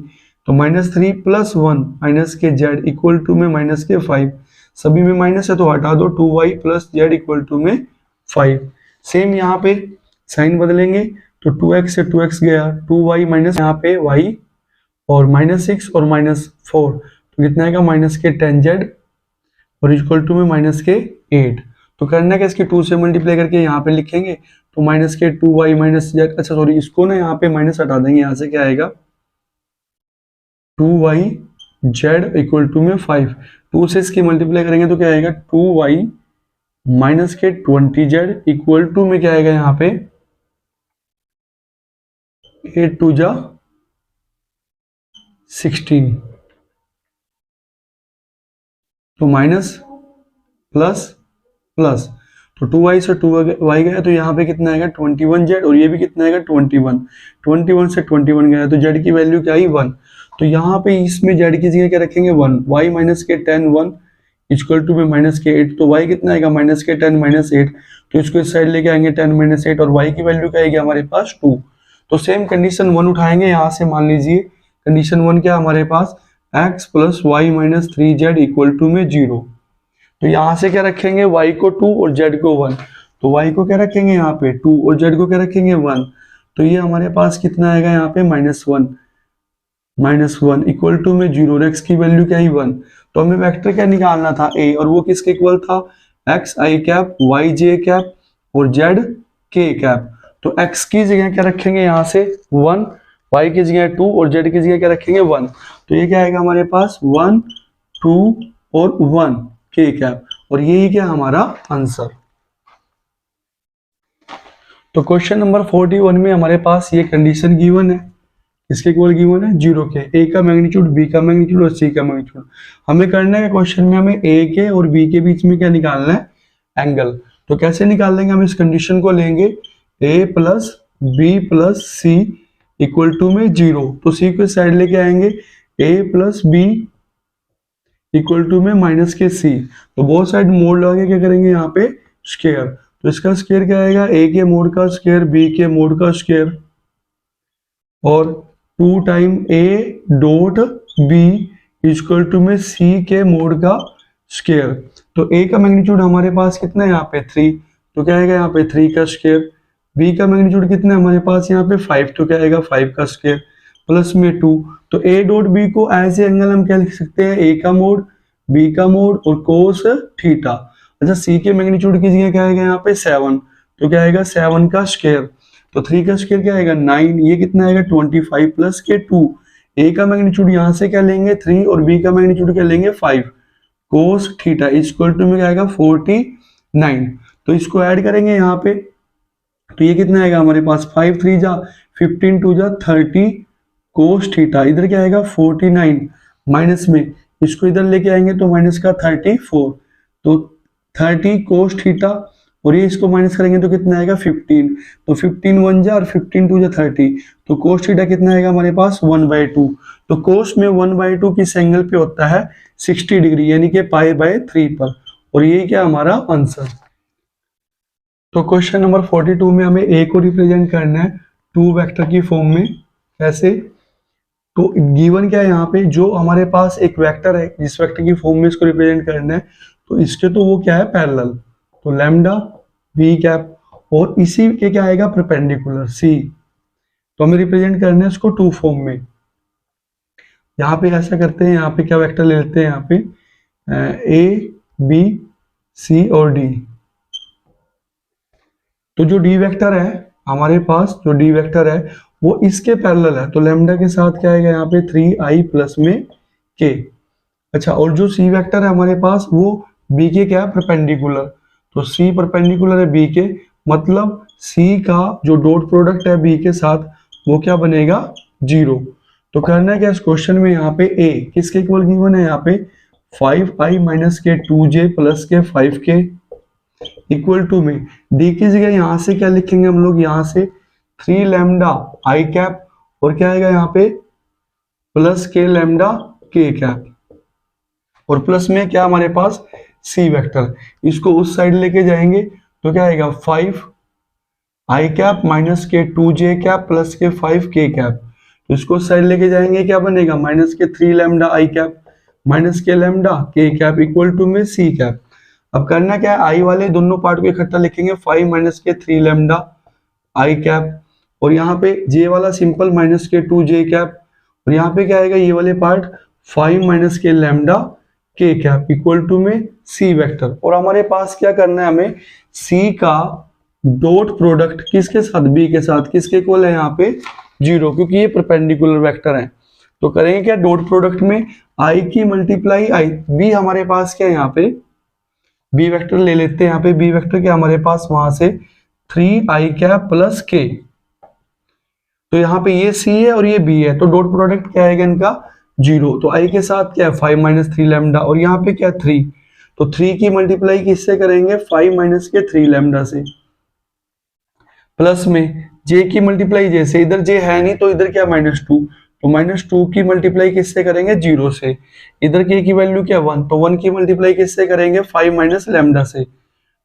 तो माइनस 3 प्लस 1 माइनस के z इक्वल टू में माइनस के 5, सभी में माइनस है तो हटा दो 2y plus z equal to में 5। सेम यहाँ पे साइन बदलेंगे तो 2x से 2x गया 2y माइनस यहाँ पे y और माइनस 6 और माइनस 4 तो कितना आएगा माइनस के 10z और इक्वल टू में माइनस के 8। तो करना क्या इसके 2 से मल्टीप्लाई करके यहाँ पे लिखेंगे तो माइनस के 2y माइनस z, अच्छा सॉरी इसको ना यहाँ पे माइनस हटा देंगे, यहाँ से क्या आएगा 2yz इक्वल टू में 5, 2 से इसकी मल्टीप्लाई करेंगे तो क्या आएगा 2y माइनस के 20z इक्वल टू में क्या आएगा यहाँ पे 8 2 जा 16 तो माइनस प्लस प्लस तो 2y से 2y गया तो यहाँ पे कितना आएगा 21z और ये भी कितना आएगा 21 से 21 गया तो z की वैल्यू क्या आई 1। तो यहाँ पे इसमें z की जगह क्या रखेंगे 1, y माइनस के 10 1 इक्वल टू में माइनस के 8 तो y कितना आएगा माइनस के 10 माइनस 8 तो इसको इस साइड लेके आएंगे 10 माइनस 8 और y की वैल्यू क्या आएगी हमारे पास 2। तो सेम कंडीशन 1 उठाएंगे, यहाँ से मान लीजिए कंडीशन 1 क्या हमारे पास x plus y minus 3z equal to में 0। तो यहाँ से क्या रखेंगे y को 2 और z को 1, तो y को क्या रखेंगे यहाँ पे 2 और z को क्या रखेंगे 1, तो ये हमारे पास कितना आएगा यहाँ पे माइनस वन इक्वल टू में 0 और x की वैल्यू क्या ही 1। तो हमें वेक्टर क्या निकालना था a और वो किसके इक्वल था x i cap y j cap और z k कैप। तो x की जगह क्या रखेंगे यहाँ से 1, y की जगह 2 और z की जगह क्या रखेंगे 1, तो ये क्या आएगा हमारे पास 1 2 और 1 k कैप और यही क्या हमारा आंसर। तो क्वेश्चन नंबर 41 में हमारे पास ये कंडीशन गिवन है, इसके इक्वल गिवन है 0 के, ए का मैग्नीट्यूड, बी का मैग्नीट्यूड और सी का मैग्नीट्यूड। हमें करना है क्वेश्चन में, हमें ए के और बी के बीच में क्या निकालना है, एंगल। तो कैसे निकाल लेंगे, हम इस कंडीशन को लेंगे A plus B plus C equal to में 0, तो सी को साइड लेके आएंगे, A plus B equal to में माइनस के सी, तो बहुत साइड मोड लगा के क्या करेंगे यहाँ पे स्क्वायर, तो इसका स्क्वायर क्या आएगा, ए के मोड का स्क्वायर बी के मोड का स्क्वायर और 2 time A dot B equal to में सी के मोड का स्क्वायर। तो ए का मैग्नीट्यूड हमारे पास कितना है यहाँ पे 3, तो क्या आएगा यहाँ पे 3 का स्क्वायर, बी का मैग्नीट्यूड कितना है हमारे पास यहाँ पे 5, तो क्या आएगा 5 का स्क्वायर प्लस में 2। तो ए डॉट बी को एज ए एंगल हम क्या लिख सकते हैं, ए का मोड बी का मोड और कोस थीटा। अच्छा सी के मैग्नीट्यूड की जगह क्या आएगा यहाँ पे 7, तो क्या आएगा 7 का स्क्वायर, तो 3 का स्क्वायर क्या आएगा 9, ये कितना आएगा 25 प्लस के 2। ए का मैग्नीट्यूड यहाँ से क्या लेंगे 3 और बी का मैग्नीट्यूड क्या लेंगे 5, कोस थीटा इक्वल टू में क्या आएगा 49। तो इसको ऐड करेंगे यहाँ पे, तो ये कितना आएगा हमारे पास 5 3 जा 15 2 जा 30 कोस थीटा, इधर क्या आएगा 49 माइनस में इसको इधर लेके आएंगे तो माइनस का 34, तो 30 कोस थीटा और ये इसको माइनस करेंगे तो कितना आएगा 15, तो 15 1 जा और 15 2 जा 30, तो कोस थीटा कितना आएगा हमारे पास 1/2। तो कोस में 1/2 किस एंगल पे होता है 60 डिग्री, यानी कि π/3 पर, और ये क्या हमारा आंसर। तो क्वेश्चन नंबर 42 में हमें ए को रिप्रेजेंट करना है 2 वेक्टर की फॉर्म में। कैसे, तो गिवन क्या है यहाँ पे, जो हमारे पास एक वेक्टर है जिस वेक्टर की फॉर्म में इसको रिप्रेजेंट करना है, तो इसके तो वो क्या है पैरेलल, तो लैम्डा वी कैप और इसी के क्या आएगा परपेंडिकुलर सी, तो हमें रिप्रेजेंट करना है इसको 2 फॉर्म में। यहाँ पे ऐसा करते हैं, यहाँ पे क्या वेक्टर ले लेते हैं, यहाँ पे ए बी सी और डी। तो जो डी वेक्टर है हमारे पास, जो डी वेक्टर है वो इसके पैरेलल है, तो लैम्डा के साथ क्या आएगा यहाँ पे 3i प्लस में k। अच्छा, और जो सी वेक्टर है हमारे पास वो बी के क्या है परपेंडिकुलर, तो सी परपेंडिकुलर है बी के, मतलब सी का जो डॉट प्रोडक्ट है बी के साथ वो क्या बनेगा 0। तो करना है क्या इस क्वेश्चन में, यहाँ पे a किसके इक्वल गिवन है, यहाँ पे 5i माइनस के 2j प्लस के 5k इक्वल टू में डी की जगह यहाँ से क्या लिखेंगे हम लोग, यहाँ से 3 लैम्डा आई कैप और क्या आएगा यहाँ पे प्लस के लैम्डा के कैप और प्लस में क्या हमारे पास सी वेक्टर, इसको उस साइड लेके जाएंगे तो क्या आएगा 5 आई कैप माइनस के 2j कैप प्लस के 5k कैप, तो इसको उस साइड लेके जाएंगे क्या बनेगा माइनस के 3 लैम्डा आई कैप माइनस के लैम्डा के कैप इक्वल टू में सी कैप। अब करना क्या है, आई वाले दोनों पार्ट को इकट्ठा लिखेंगे 5 माइनस के 3 लैम्डा आई कैप और यहाँ पे जे वाला सिंपल माइनस के 2j कैप और यहाँ पे क्या आएगा ये वाले पार्ट 5 माइनस के लैम्डा के कैप इक्वल टू में सी वेक्टर। और हमारे पास क्या करना है, हमें सी का डॉट प्रोडक्ट किसके साथ बी के साथ, किसके इक्वल है यहाँ पे 0, क्योंकि ये परपेंडिकुलर वेक्टर है। तो करेंगे क्या डॉट प्रोडक्ट में आई की मल्टीप्लाई आई, बी हमारे पास क्या है यहाँ पे बी वेक्टर ले लेते हैं, यहाँ पे बी वेक्टर क्या हमारे पास वहां से 3i कैप प्लस k, तो यहाँ पे ये c है और ये b है, तो डॉट प्रोडक्ट क्या आएगा इनका 0, तो i के साथ क्या है 5 माइनस 3 लैम्डा और यहाँ पे क्या 3, तो 3 की मल्टीप्लाई किससे करेंगे 5 माइनस के 3 लैम्डा से, प्लस में j की मल्टीप्लाई जैसे इधर j है नहीं तो इधर क्या -2, तो -2 की मल्टीप्लाई किससे करेंगे 0 से, इधर k की वैल्यू क्या 1, तो 1 की मल्टीप्लाई किससे करेंगे 5 माइनस लैम्डा से,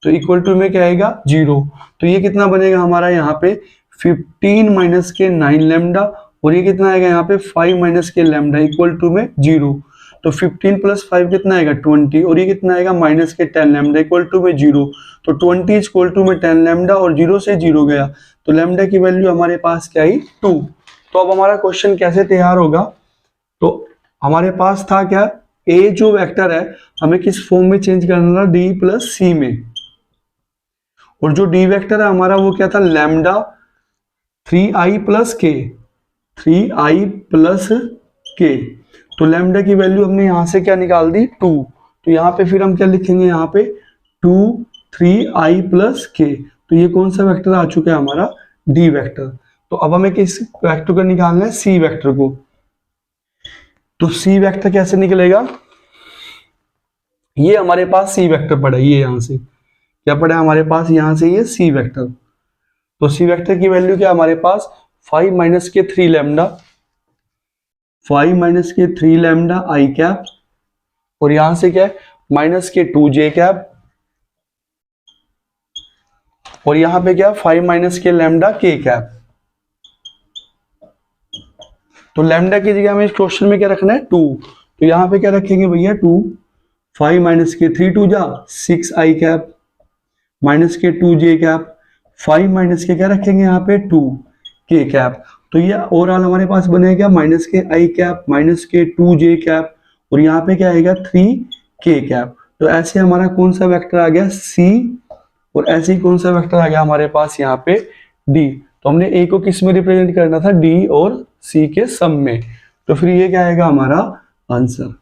तो इक्वल टू में क्या आएगा 0। तो ये कितना बनेगा हमारा यहाँ पे 15 माइनस के 9 लैम्डा और ये कितना आएगा यहाँ पे 5 माइनस के लैम्डा इक्वल टू में 0, तो 15 प्लस 5 कितना आएगा 20 और ये कितना आएगा माइनस के 10 लैम्डा इक्वल टू में 0, तो 20 इक्वल टू में 10 लैम्डा और 0 से 0 गया, तो लैम्डा की वैल्यू हमारे पास क्या आई 2। तो अब हमारा क्वेश्चन कैसे तैयार होगा, तो हमारे पास था क्या ए जो वेक्टर है हमें किस फॉर्म में चेंज करना था डी प्लस सी में, और जो डी वेक्टर है हमारा वो क्या था लैम्डा 3i प्लस के 3i प्लस के, तो लैम्डा की वैल्यू हमने यहां से क्या निकाल दी 2, तो यहाँ पे फिर हम क्या लिखेंगे, यहाँ पे 2 3i प्लस k, तो ये कौन सा वेक्टर आ चुका है हमारा, d वेक्टर। तो अब हमें किस वेक्टर को निकालना है, c वेक्टर को। तो c वेक्टर कैसे निकलेगा, ये हमारे पास c वेक्टर पड़ा है, ये यहां से क्या पड़ा है हमारे पास, यहां से ये c वेक्टर। तो c वेक्टर की वैल्यू क्या हमारे पास, 5 माइनस के 3 लैम्डा, 5 माइनस के 3 लैम्डा आई कैप, और यहां से क्या है माइनस के 2 जे कैप, और यहां पे क्या 5 माइनस के लैम्डा के कैप। तो लैम्डा की जगह हमें इस क्वेश्चन में क्या रखना है, 2, तो यहां पे क्या रखेंगे भैया 2, 5 माइनस के 3 2 जा 6 आई कैप, माइनस के 2 जे कैप, 5 माइनस के क्या रखेंगे यहाँ पे 2 के कैप। तो ये ओवरऑल हमारे पास बनेगा माइनस के आई कैप, माइनस के 2 जे कैप, और यहाँ पे क्या आएगा 3 के कैप। तो ऐसे हमारा कौन सा वेक्टर आ गया, सी, और ऐसे ही कौन सा वेक्टर आ गया हमारे पास यहाँ पे डी। तो हमने ए को किस में रिप्रेजेंट करना था, डी और सी के सम में। तो फिर ये क्या आएगा हमारा आंसर।